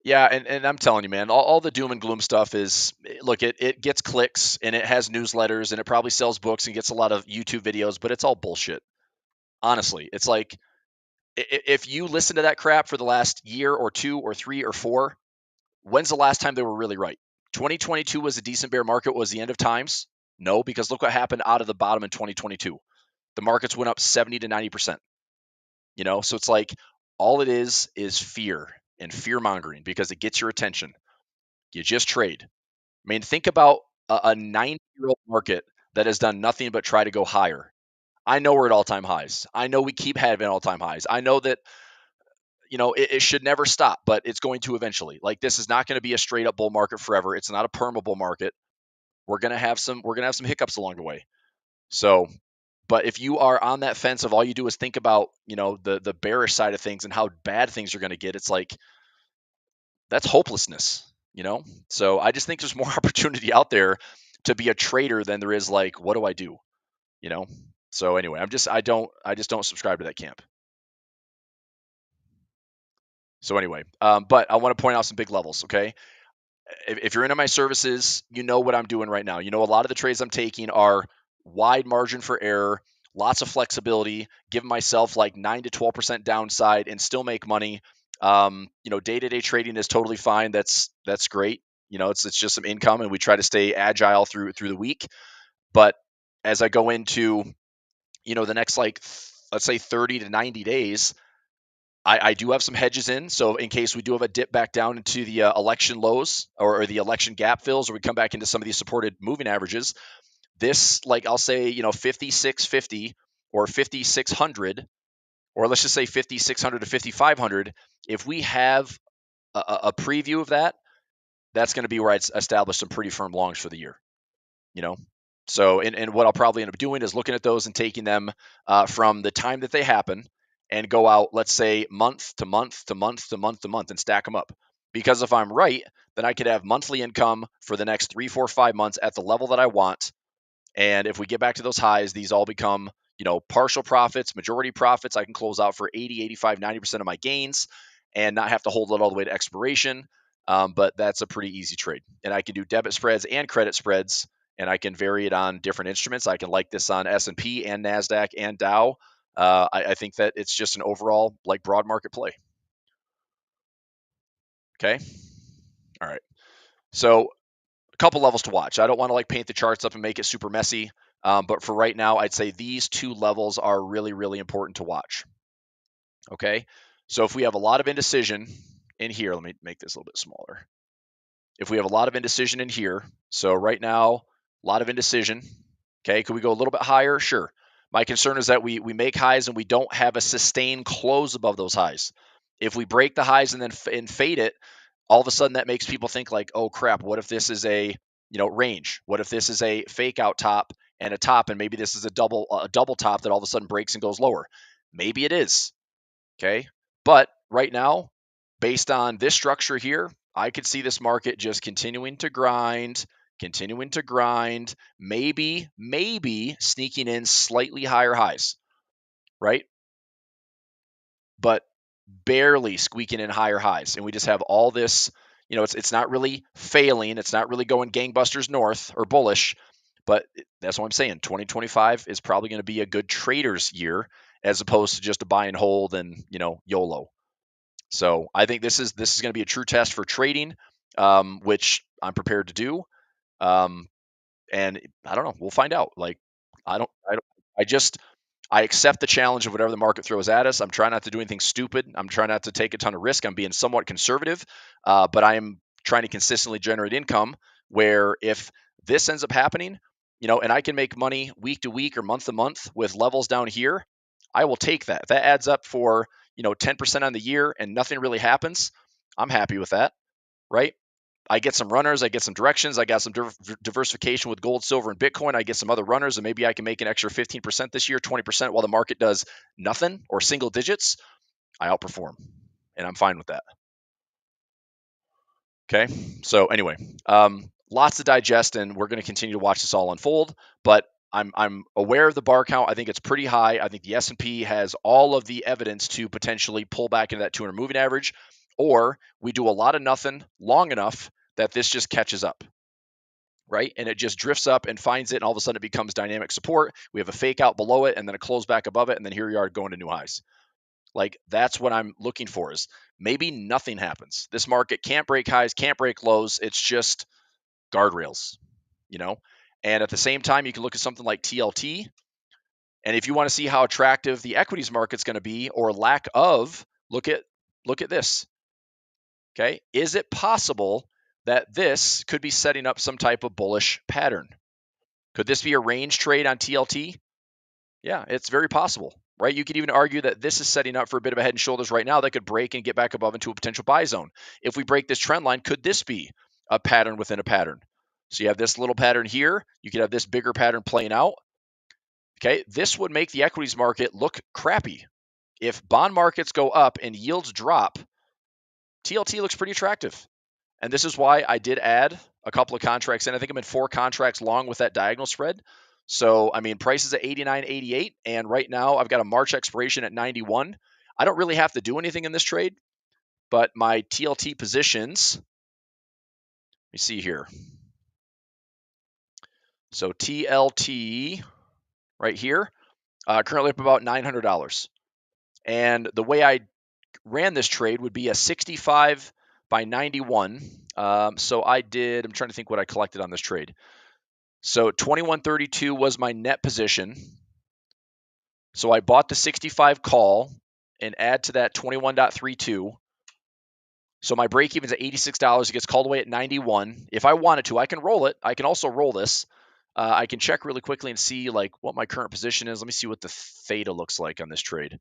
Yeah, and I'm telling you, man, all the doom and gloom stuff is, look, it gets clicks and it has newsletters and it probably sells books and gets a lot of YouTube videos, but it's all bullshit. Honestly, it's like if you listen to that crap for the last year or 2 or 3 or 4, when's the last time they were really right? 2022 was a decent bear market. Was the end of times? No, because look what happened out of the bottom in 2022. The markets went up 70 to 90%. So it's like all it is fear and fear mongering because it gets your attention. You just trade. I mean, think about a 90-year-old market that has done nothing but try to go higher. I know we're at all-time highs. I know we keep having all-time highs. I know that it should never stop, but it's going to eventually. Like, this is not going to be a straight up bull market forever. It's not a perma bull market. We're gonna have some hiccups along the way. So, but if you are on that fence of all you do is think about the bearish side of things and how bad things are going to get, it's like that's hopelessness. So I just think there's more opportunity out there to be a trader than there is like, what do I do? So anyway, I just don't subscribe to that camp. So anyway, but I want to point out some big levels. Okay, if you're into my services, you know what I'm doing right now. A lot of the trades I'm taking are wide margin for error, lots of flexibility, give myself like 9 to 12% downside and still make money. Day-to-day trading is totally fine. That's great. It's just some income and we try to stay agile through the week. But as I go into, the next let's say 30 to 90 days, I do have some hedges in. So in case we do have a dip back down into the election lows or the election gap fills, or we come back into some of these supported moving averages, this, like I'll say, 5650 or 5600, or let's just say 5600 to 5500. If we have a preview of that, that's going to be where I'd establish some pretty firm longs for the year, you know? So, and what I'll probably end up doing is looking at those and taking them from the time that they happen and go out, let's say, month to month to month to month to month and stack them up. Because if I'm right, then I could have monthly income for the next 3, 4, 5 months at the level that I want. And if we get back to those highs, these all become, partial profits, majority profits. I can close out for 80, 85, 90% of my gains and not have to hold it all the way to expiration. But that's a pretty easy trade. And I can do debit spreads and credit spreads, and I can vary it on different instruments. I can like this on S&P and NASDAQ and Dow. I think that it's just an overall broad market play. Okay. All right. So a couple levels to watch. I don't want to paint the charts up and make it super messy. But for right now, I'd say these two levels are really, really important to watch. Okay. So if we have a lot of indecision in here, let me make this a little bit smaller. If we have a lot of indecision in here, so right now, a lot of indecision. Okay. Could we go a little bit higher? Sure. My concern is that we make highs and we don't have a sustained close above those highs. If we break the highs and then fade it, all of a sudden that makes people think oh crap, what if this is a range? What if this is a fake out top and a top, and maybe this is a double top that all of a sudden breaks and goes lower? Maybe it is. Okay. But right now, based on this structure here, I could see this market just continuing to grind, maybe sneaking in slightly higher highs, right? But barely squeaking in higher highs. And we just have all this, it's not really failing. It's not really going gangbusters north or bullish, but that's what I'm saying. 2025 is probably going to be a good trader's year as opposed to just a buy and hold and, YOLO. So I think this is going to be a true test for trading, which I'm prepared to do. And I don't know. We'll find out. I accept the challenge of whatever the market throws at us. I'm trying not to do anything stupid. I'm trying not to take a ton of risk. I'm being somewhat conservative, but I am trying to consistently generate income where if this ends up happening, and I can make money week to week or month to month with levels down here, I will take that. If that adds up for, 10% on the year and nothing really happens, I'm happy with that, right? I get some runners, I get some directions, I got some diversification with gold, silver, and Bitcoin. I get some other runners, and maybe I can make an extra 15% this year, 20% while the market does nothing or single digits. I outperform, and I'm fine with that. Okay, so anyway, lots to digest, and we're going to continue to watch this all unfold. But I'm aware of the bar count. I think it's pretty high. I think the S&P has all of the evidence to potentially pull back into that 200 moving average, or we do a lot of nothing long enough that this just catches up, right? And it just drifts up and finds it, and all of a sudden it becomes dynamic support. We have a fake out below it, and then a close back above it, and then here we are going to new highs. That's what I'm looking for, is maybe nothing happens. This market can't break highs, can't break lows. It's just guardrails, And at the same time, you can look at something like TLT. And if you want to see how attractive the equities market's going to be or lack of, look at this. Okay. Is it possible that this could be setting up some type of bullish pattern? Could this be a range trade on TLT? Yeah, it's very possible, right? You could even argue that this is setting up for a bit of a head and shoulders right now that could break and get back above into a potential buy zone. If we break this trend line, could this be a pattern within a pattern? So you have this little pattern here. You could have this bigger pattern playing out. Okay, this would make the equities market look crappy. If bond markets go up and yields drop, TLT looks pretty attractive. And this is why I did add a couple of contracts in. I think I'm in 4 contracts long with that diagonal spread. So, price is at 89.88, and right now I've got a March expiration at 91. I don't really have to do anything in this trade, but my TLT positions, let me see here. So TLT right here, currently up about $900. And the way I ran this trade would be a 65 by 91. So I'm trying to think what I collected on this trade. So 2132 was my net position. So I bought the 65 call and add to that 21.32. So my break even is at $86. It gets called away at 91. If I wanted to, I can roll it. I can also roll this. I can check really quickly and see what my current position is. Let me see what the theta looks like on this trade.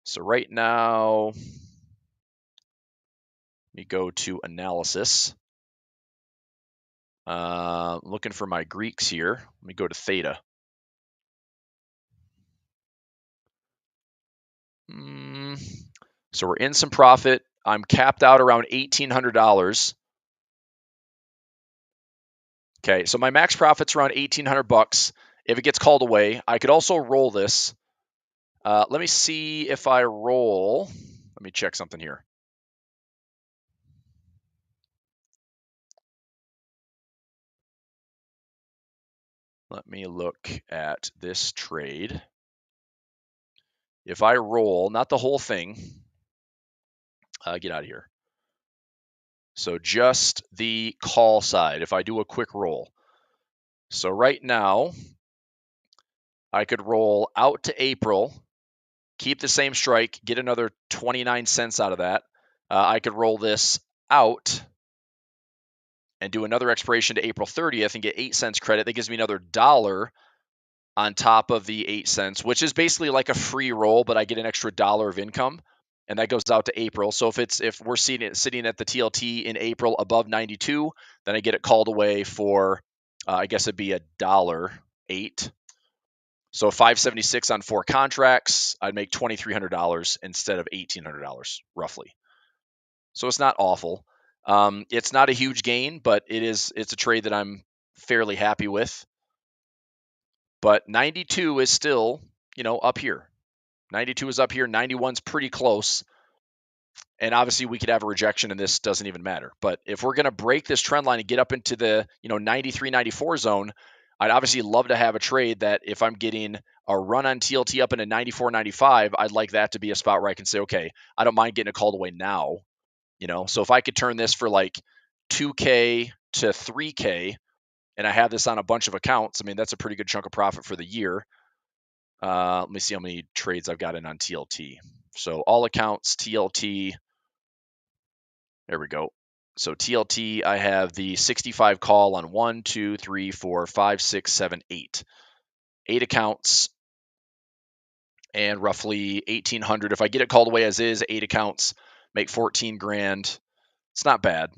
So right now, Let me go to analysis. Looking for my Greeks here. Let me go to theta. So we're in some profit. I'm capped out around $1,800. Okay, so my max profit's around $1,800. If it gets called away, I could also roll this. Let me see if I roll. Let me check something here. Let me look at this trade. If I roll, not the whole thing, get out of here. So just the call side, if I do a quick roll. So right now, I could roll out to April, keep the same strike, get another 29 cents out of that. I could roll this out and do another expiration to April 30th and get 8 cents credit. That gives me another $1 on top of the 8 cents, which is basically like a free roll, but I get an extra $1 of income, and that goes out to April. So if we're sitting at the TLT in April above 92, then I get it called away for, I guess it'd be $1.08. So 576 on 4 contracts, I'd make $2,300 instead of $1,800 roughly. So it's not awful. It's not a huge gain, but it's a trade that I'm fairly happy with. But 92 is still, up here. 92 is up here. 91's pretty close. And obviously we could have a rejection and this doesn't even matter. But if we're going to break this trend line and get up into the, 93, 94 zone, I'd obviously love to have a trade that if I'm getting a run on TLT up into 94, 95, I'd like that to be a spot where I can say, okay, I don't mind getting it called away now. So if I could turn this for like 2K to 3K and I have this on a bunch of accounts, I mean, that's a pretty good chunk of profit for the year. Let me see how many trades I've got in on TLT. So all accounts, TLT. There we go. So TLT, I have the 65 call on 1, 2, 3, 4, 5, 6, 7, 8. 8 accounts and roughly 1,800. If I get it called away as is, 8 accounts, make 14 grand. It's not bad.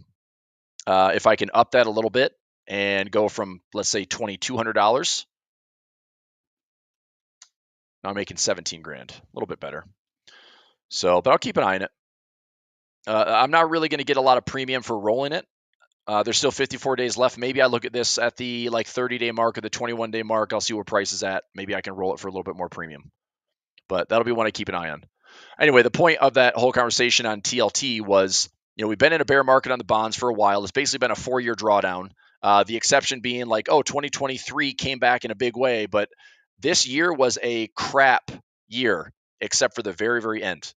If I can up that a little bit and go from, let's say, $2,200, now I'm making 17 grand, a little bit better. So, but I'll keep an eye on it. I'm not really going to get a lot of premium for rolling it. There's still 54 days left. Maybe I look at this at the 30-day mark or the 21-day mark. I'll see where price is at. Maybe I can roll it for a little bit more premium. But that'll be one I keep an eye on. Anyway, the point of that whole conversation on TLT was, we've been in a bear market on the bonds for a while. It's basically been a 4-year drawdown. The exception being 2023 came back in a big way, but this year was a crap year, except for the very, very end.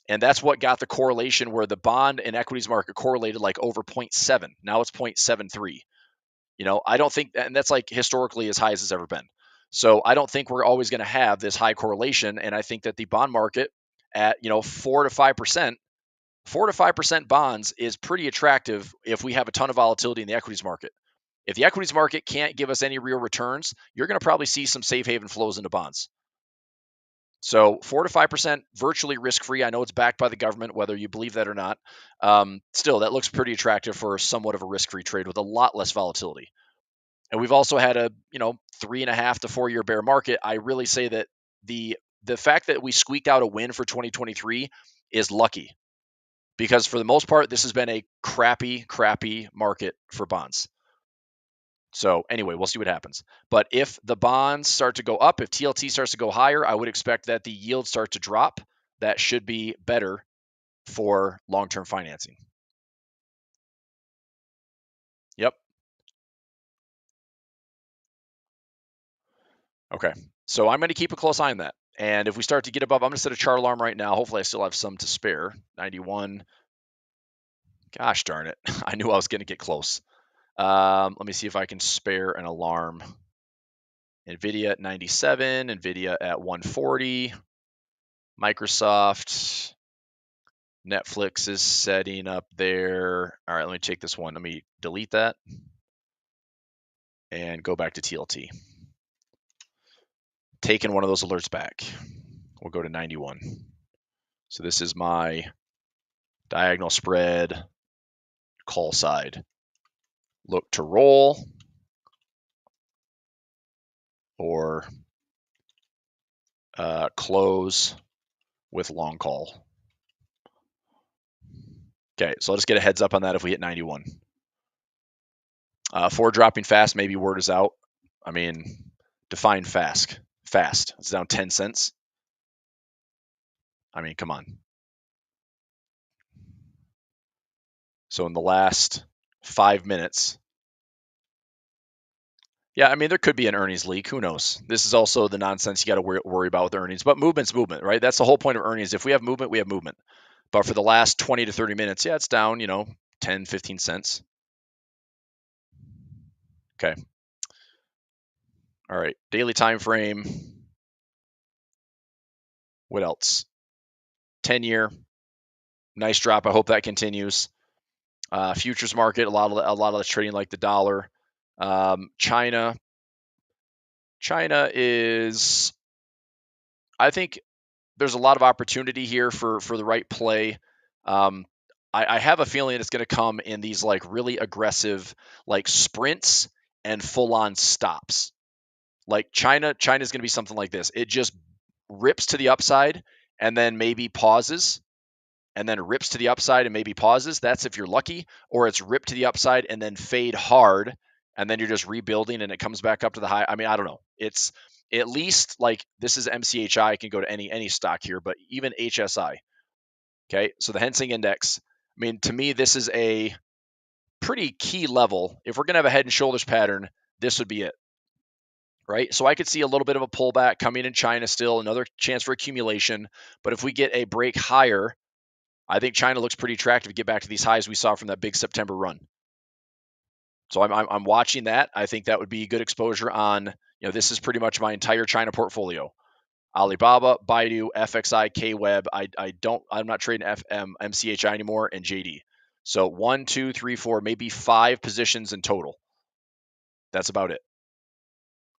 And that's what got the correlation where the bond and equities market correlated over 0.7. Now it's 0.73. I don't think, and that's historically as high as it's ever been. So I don't think we're always going to have this high correlation. And I think that the bond market at, 4 to 5%, 4 to 5% bonds is pretty attractive if we have a ton of volatility in the equities market. If the equities market can't give us any real returns, you're going to probably see some safe haven flows into bonds. So 4 to 5% virtually risk-free. I know it's backed by the government, whether you believe that or not. Still, that looks pretty attractive for somewhat of a risk-free trade with a lot less volatility. And we've also had a 3.5 to 4 year bear market. I really say that the fact that we squeaked out a win for 2023 is lucky, because for the most part, this has been a crappy market for bonds. So anyway, we'll see what happens. But if the bonds start to go up, if TLT starts to go higher, I would expect that the yields start to drop. That should be better for long-term financing. Yep. Okay. So I'm going to keep a close eye on that. And if we start to get above, I'm going to set a chart alarm right now. Hopefully I still have some to spare. 91. Gosh darn it. I knew I was going to get close. Let me see if I can spare an alarm. NVIDIA at 97, NVIDIA at 140, Microsoft, Netflix is setting up there. All right, let me take this one. Let me delete that and go back to TLT. Taking one of those alerts back. We'll go to 91. So this is my diagonal spread call side. Look to roll or close with long call. Okay, so I'll just get a heads up on that if we hit 91. For dropping fast, maybe word is out. I mean, define fast. Fast. It's down 10 cents. I mean, come on. So in the last 5 minutes, yeah, I mean, there could be an earnings leak. Who knows? This is also the nonsense you got to worry about with earnings. But movement's movement, right? That's the whole point of earnings. If we have movement, we have movement. But for the last 20 to 30 minutes, yeah, it's down, 10, 15 cents. Okay. All right. Daily time frame. What else? 10-year. Nice drop. I hope that continues. Futures market, a lot of the trading like the dollar. China is, I think there's a lot of opportunity here for the right play. I have a feeling it's going to come in these like really aggressive like sprints and full on stops. Like China's going to be something like this. It just rips to the upside and then maybe pauses and then rips to the upside and maybe pauses. That's if you're lucky, or it's ripped to the upside and then fade hard and then you're just rebuilding and it comes back up to the high. I mean, I don't know. It's at least like this is MCHI. Can go to any stock here, but even HSI. Okay, so the Hensing Index. I mean, to me, this is a pretty key level. If we're going to have a head and shoulders pattern, this would be it. Right? So I could see a little bit of a pullback coming in China still, another chance for accumulation. But if we get a break higher, I think China looks pretty attractive to get back to these highs we saw from that big September run. So I'm watching that. I think that would be good exposure on, this is pretty much my entire China portfolio. Alibaba, Baidu, FXI, KWeb. I'm not trading MCHI anymore, and JD. So 1, 2, 3, 4, maybe 5 positions in total. That's about it.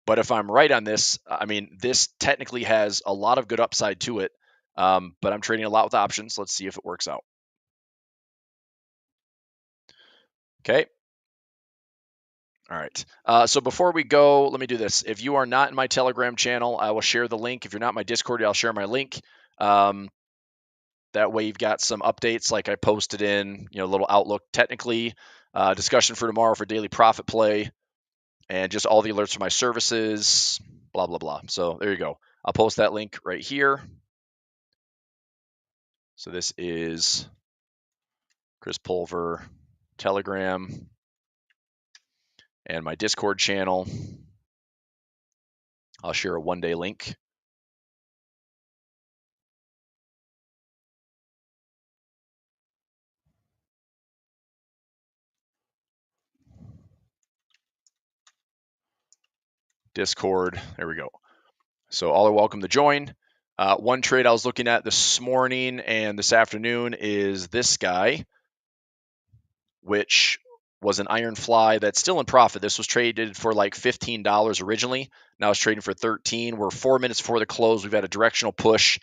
But if I'm right on this, I mean, this technically has a lot of good upside to it. But I'm trading a lot with options. Let's see if it works out. Okay. All right. So before we go, let me do this. If you are not in my Telegram channel, I will share the link. If you're not in my Discord, I'll share my link. That way you've got some updates like I posted in, a little outlook technically, discussion for tomorrow for daily profit play, and just all the alerts for my services, blah, blah, blah. So there you go. I'll post that link right here. So this is Chris Pulver, Telegram, and my Discord channel. I'll share a one-day link. Discord, there we go. So all are welcome to join. One trade I was looking at this morning and this afternoon is this guy, which was an iron fly that's still in profit. This was traded for like $15 originally. Now it's trading for 13. We're 4 minutes before the close. We've had a directional push.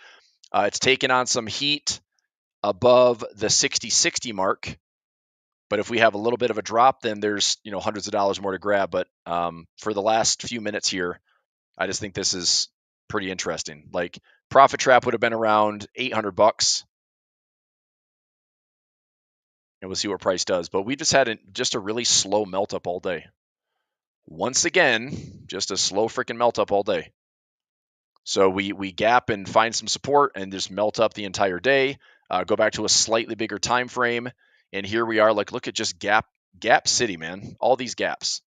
It's taken on some heat above the 60-60 mark. But if we have a little bit of a drop, then there's hundreds of dollars more to grab. But for the last few minutes here, I just think this is pretty interesting. Like profit trap would have been around $800. And we'll see what price does. But we just had just a really slow melt up all day. Once again, just a slow freaking melt up all day. So we gap and find some support and just melt up the entire day. Go back to a slightly bigger time frame, and here we are. Like, look at just gap city, man. All these gaps.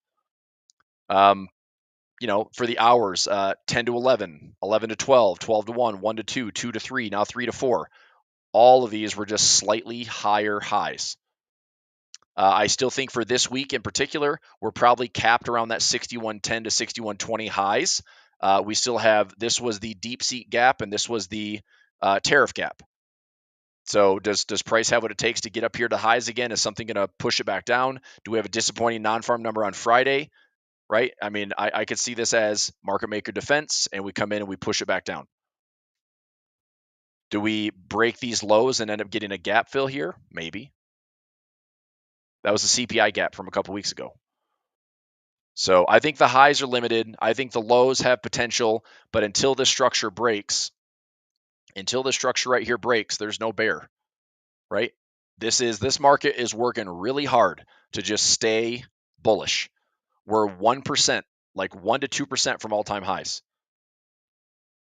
For the hours, 10 to 11, 11 to 12, 12 to 1, 1 to 2, 2 to 3, now 3 to 4. All of these were just slightly higher highs. I still think for this week in particular, we're probably capped around that 61.10 to 61.20 highs. We still have, this was the deep seat gap and this was the tariff gap. So does price have what it takes to get up here to highs again? Is something going to push it back down? Do we have a disappointing non-farm number on Friday? Right? I mean, I could see this as market maker defense, and we come in and we push it back down. Do we break these lows and end up getting a gap fill here? Maybe. That was the CPI gap from a couple weeks ago. So I think the highs are limited. I think the lows have potential, but until this structure breaks, until this structure right here breaks, there's no bear, right? This market is working really hard to just stay bullish. We're 1%, like 1 to 2% from all-time highs.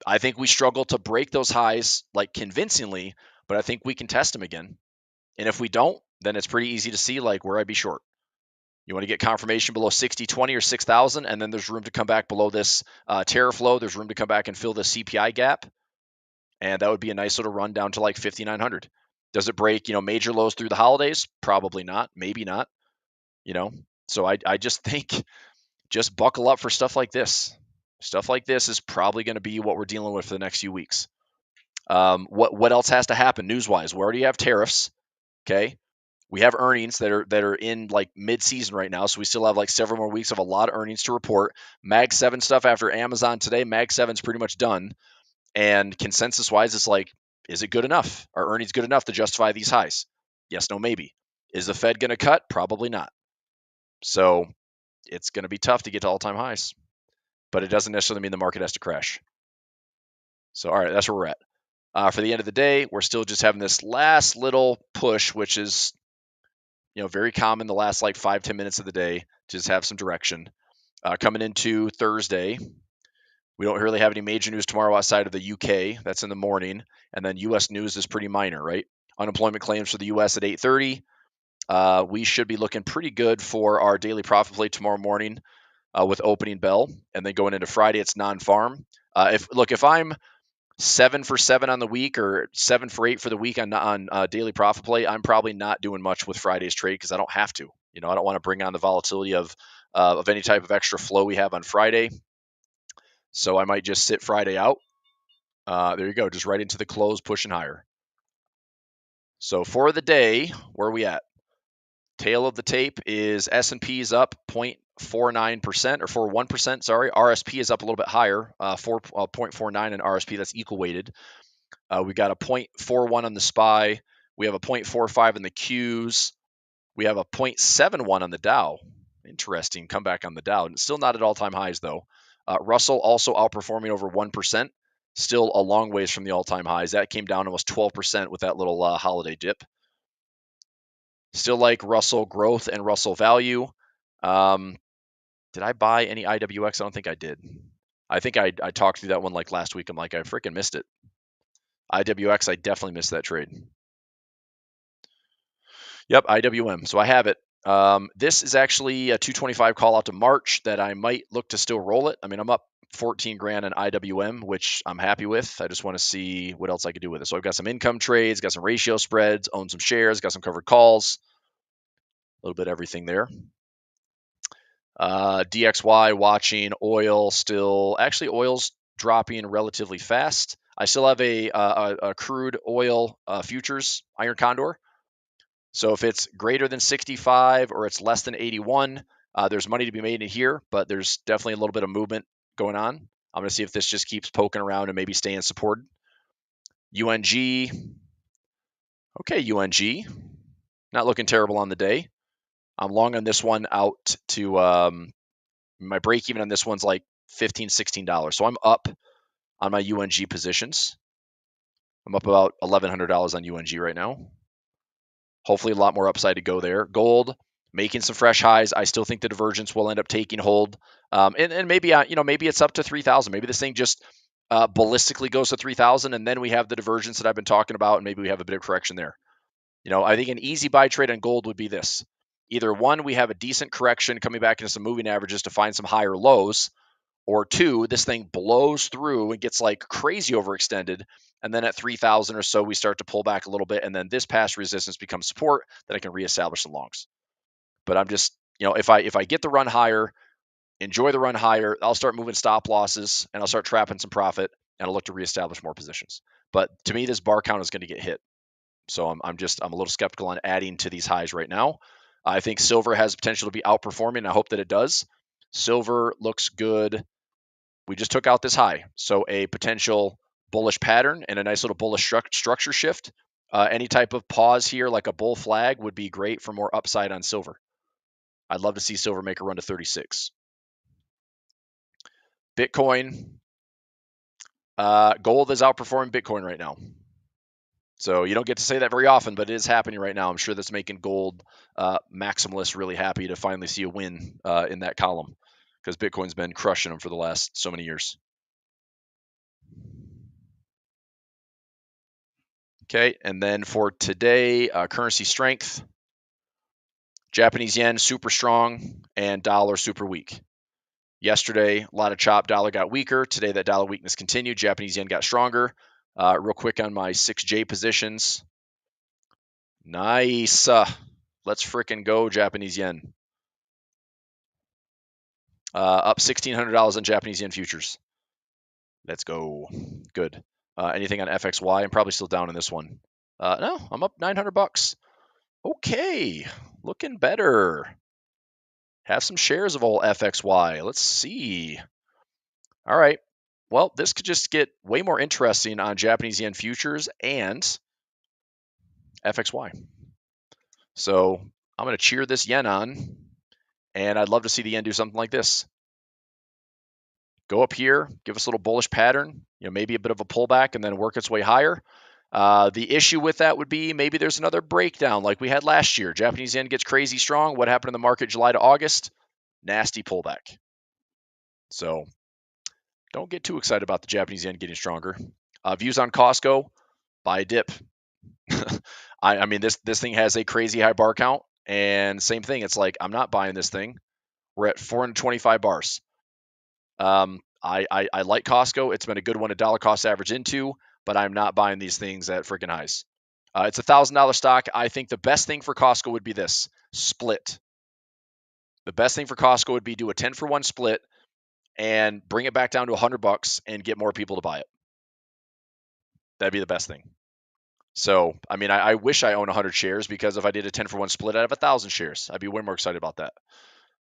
I think we struggle to break those highs like convincingly, but I think we can test them again. And if we don't, then it's pretty easy to see like where I'd be short. You want to get confirmation below 60.20 or 6,000, and then there's room to come back below this tariff low. There's room to come back and fill the CPI gap, and that would be a nice little run down to like 5,900. Does it break, major lows through the holidays? Probably not. Maybe not. So I just think just buckle up for stuff like this. Stuff like this is probably going to be what we're dealing with for the next few weeks. What else has to happen news-wise? We already have tariffs. Okay. We have earnings that are in like mid-season right now, so we still have like several more weeks of a lot of earnings to report. Mag 7 stuff after Amazon today, Mag 7's pretty much done. And consensus-wise, it's like, is it good enough? Are earnings good enough to justify these highs? Yes, no, maybe. Is the Fed going to cut? Probably not. So it's going to be tough to get to all-time highs, but it doesn't necessarily mean the market has to crash. So, all right, that's where we're at. For the end of the day, we're still just having this last little push, which is very common the last like 5-10 minutes of the day to just have some direction. Coming into Thursday, we don't really have any major news tomorrow outside of the UK. That's in the morning. And then US news is pretty minor, right? Unemployment claims for the US at 8:30. We should be looking pretty good for our daily profit play tomorrow morning with opening bell. And then going into Friday, it's non-farm. If I'm 7 for 7 on the week or 7 for 8 for the week on daily profit play, I'm probably not doing much with Friday's trade because I don't have to. I don't want to bring on the volatility of any type of extra flow we have on Friday. So I might just sit Friday out. There you go, just right into the close, pushing higher. So for the day, where are we at? Tail of the tape is S&P is up 0.49% or 41%. Sorry, RSP is up a little bit higher, 0.49 in RSP. That's equal weighted. We got a 0.41 on the SPY. We have a 0.45 in the Qs. We have a 0.71 on the Dow. Interesting comeback on the Dow. And still not at all-time highs, though. Russell also outperforming over 1%. Still a long ways from the all-time highs. That came down almost 12% with that little holiday dip. Still like Russell growth and Russell value. Did I buy any IWX? I don't think I did. I think I talked through that one like last week. I'm like, I freaking missed it. IWX, I definitely missed that trade. Yep, IWM. So I have it. This is actually a 225 call out to March that I might look to still roll it. I mean, I'm up 14 grand in IWM, which I'm happy with. I just want to see what else I could do with it. So I've got some income trades, got some ratio spreads, own some shares, got some covered calls, a little bit of everything there. DXY watching oil still. Actually, oil's dropping relatively fast. I still have a crude oil futures iron condor. So if it's greater than 65 or it's less than 81, there's money to be made in here, but there's definitely a little bit of movement going on. I'm going to see if this just keeps poking around and maybe staying supported. UNG. Okay, UNG. Not looking terrible on the day. I'm long on this one out to my break even on this one's like $15, $16. So I'm up on my UNG positions. I'm up about $1,100 on UNG right now. Hopefully a lot more upside to go there. Gold making some fresh highs. I still think the divergence will end up taking hold. And maybe, maybe it's up to 3,000. Maybe this thing just ballistically goes to 3,000 and then we have the divergence that I've been talking about and maybe we have a bit of correction there. I think an easy buy trade on gold would be this. Either one, we have a decent correction coming back into some moving averages to find some higher lows, or two, this thing blows through and gets like crazy overextended. And then at 3,000 or so, we start to pull back a little bit. And then this past resistance becomes support that I can reestablish some longs. But I'm just, if I get the run higher, enjoy the run higher, I'll start moving stop losses and I'll start trapping some profit and I'll look to reestablish more positions. But to me, this bar count is going to get hit. So I'm a little skeptical on adding to these highs right now. I think silver has potential to be outperforming. I hope that it does. Silver looks good. We just took out this high. So a potential bullish pattern and a nice little bullish structure shift Any type of pause here, like a bull flag, would be great for more upside on silver. I'd love to see silver make a run to 36. Bitcoin, gold is outperforming Bitcoin right now. So you don't get to say that very often, but it is happening right now. I'm sure that's making gold maximalists really happy to finally see a win in that column, because Bitcoin's been crushing them for the last so many years. Okay, and then for today, currency strength, Japanese yen super strong and dollar super weak. Yesterday, a lot of chop, dollar got weaker. Today, that dollar weakness continued. Japanese yen got stronger. Real quick on my 6J positions. Nice. Let's fricking go, Japanese yen. Up $1,600 on Japanese yen futures. Let's go. Good. Anything on FXY? I'm probably still down in this one. No, I'm up $900. Okay, looking better. Have some shares of old FXY. Let's see. All right. Well, this could just get way more interesting on Japanese yen futures and FXY. So I'm going to cheer this yen on, and I'd love to see the yen do something like this. Go up here, give us a little bullish pattern, maybe a bit of a pullback, and then work its way higher. The issue with that would be maybe there's another breakdown like we had last year. Japanese yen gets crazy strong. What happened in the market July to August? Nasty pullback. So don't get too excited about the Japanese yen getting stronger. Views on Costco, buy a dip. I mean, this thing has a crazy high bar count, and same thing. It's like, I'm not buying this thing. We're at 425 bars. I like Costco. It's been a good one to dollar cost average into, but I'm not buying these things at freaking highs. It's $1,000 stock. I think the best thing for Costco would be this split. The best thing for Costco would be do a 10-for-1 split and bring it back down to $100 and get more people to buy it. That'd be the best thing. So, I mean, I wish I owned 100 shares, because if I did a 10-for-1 split, I'd have 1,000 shares. I'd be way more excited about that.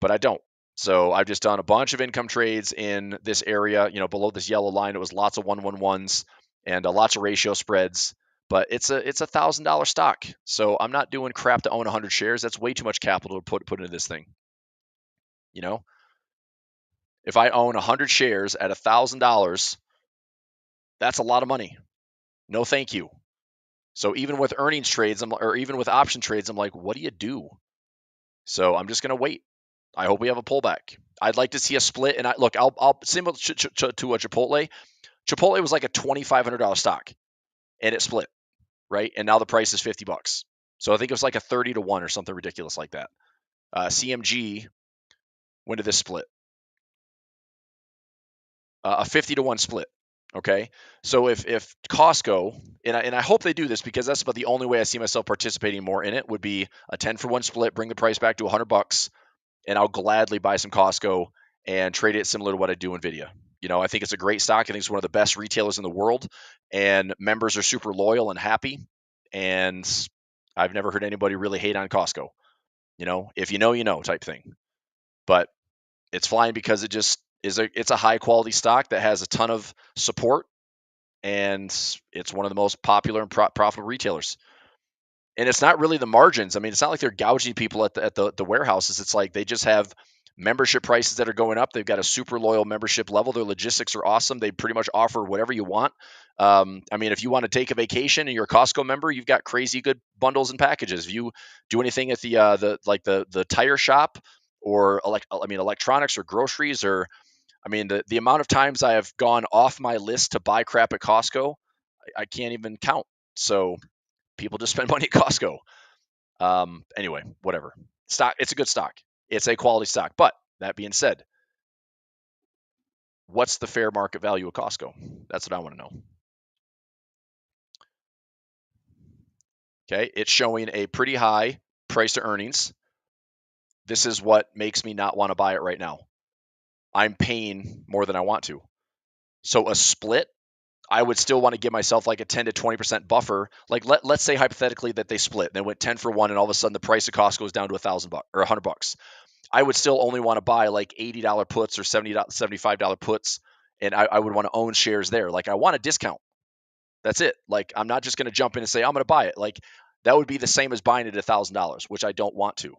But I don't. So I've just done a bunch of income trades in this area. Below this yellow line, it was lots of 111s and lots of ratio spreads. But it's a $1,000 stock. So I'm not doing crap to own 100 shares. That's way too much capital to put into this thing. If I own 100 shares at $1,000, that's a lot of money. No, thank you. So even with earnings trades, or even with option trades, I'm like, what do you do? So I'm just going to wait. I hope we have a pullback. I'd like to see a split. And I'll similar to a Chipotle. Chipotle was like a $2,500 stock, and it split, right? And now the price is $50. So I think it was like a 30-to-1 or something ridiculous like that. CMG, when did this split? A 50-to-1 split. Okay, so if Costco, and I hope they do this, because that's about the only way I see myself participating more in it, would be a 10-for-1 split, bring the price back to $100, and I'll gladly buy some Costco and trade it similar to what I do Nvidia. I think it's a great stock. I think it's one of the best retailers in the world, and members are super loyal and happy. And I've never heard anybody really hate on Costco. If you know type thing. But it's flying because it just it's a high quality stock that has a ton of support, and it's one of the most popular and profitable retailers. And it's not really the margins. I mean, it's not like they're gouging people at the warehouses. It's like they just have membership prices that are going up. They've got a super loyal membership level. Their logistics are awesome. They pretty much offer whatever you want. I mean, if you want to take a vacation and you're a Costco member, you've got crazy good bundles and packages. If you do anything at the tire shop, or electronics or groceries, or the amount of times I have gone off my list to buy crap at Costco, I can't even count. So people just spend money at Costco. Anyway, whatever. Stock, it's a good stock. It's a quality stock. But that being said, what's the fair market value of Costco? That's what I want to know. Okay, it's showing a pretty high price to earnings. This is what makes me not want to buy it right now. I'm paying more than I want to. So a split, I would still want to give myself like a 10 to 20% buffer. Like let's say hypothetically that they split, they went 10-for-1, and all of a sudden the price of Costco goes down to $1,000 or $100. I would still only want to buy like $80 puts or $75 puts, and I would want to own shares there. Like I want a discount. That's it. Like, I'm not just going to jump in and say, I'm going to buy it. Like, that would be the same as buying it at $1,000, which I don't want to.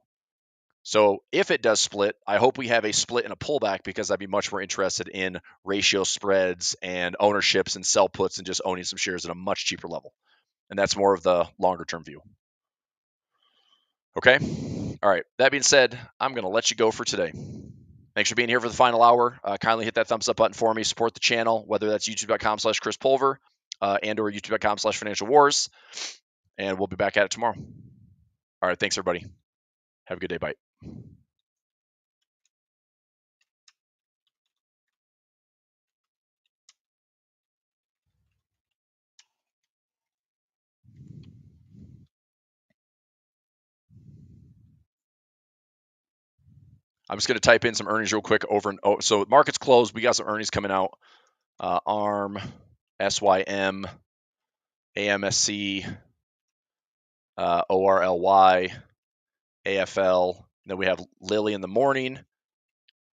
So if it does split, I hope we have a split and a pullback, because I'd be much more interested in ratio spreads and ownerships and sell puts and just owning some shares at a much cheaper level. And that's more of the longer term view. Okay. All right. That being said, I'm going to let you go for today. Thanks for being here for the final hour. Kindly hit that thumbs up button for me. Support the channel, whether that's youtube.com/Chris Pulver and or youtube.com/Financial Wars. And we'll be back at it tomorrow. All right. Thanks, everybody. Have a good day. Bye. I'm just going to type in some earnings real quick over and so markets closed. We got some earnings coming out. ARM, SYM, AMSC, ORLY, AFL. Then we have Lilly in the morning,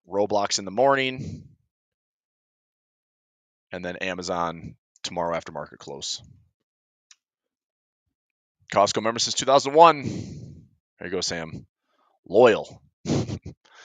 Roblox in the morning, and then Amazon tomorrow after market close. Costco member since 2001. There you go, Sam. Loyal.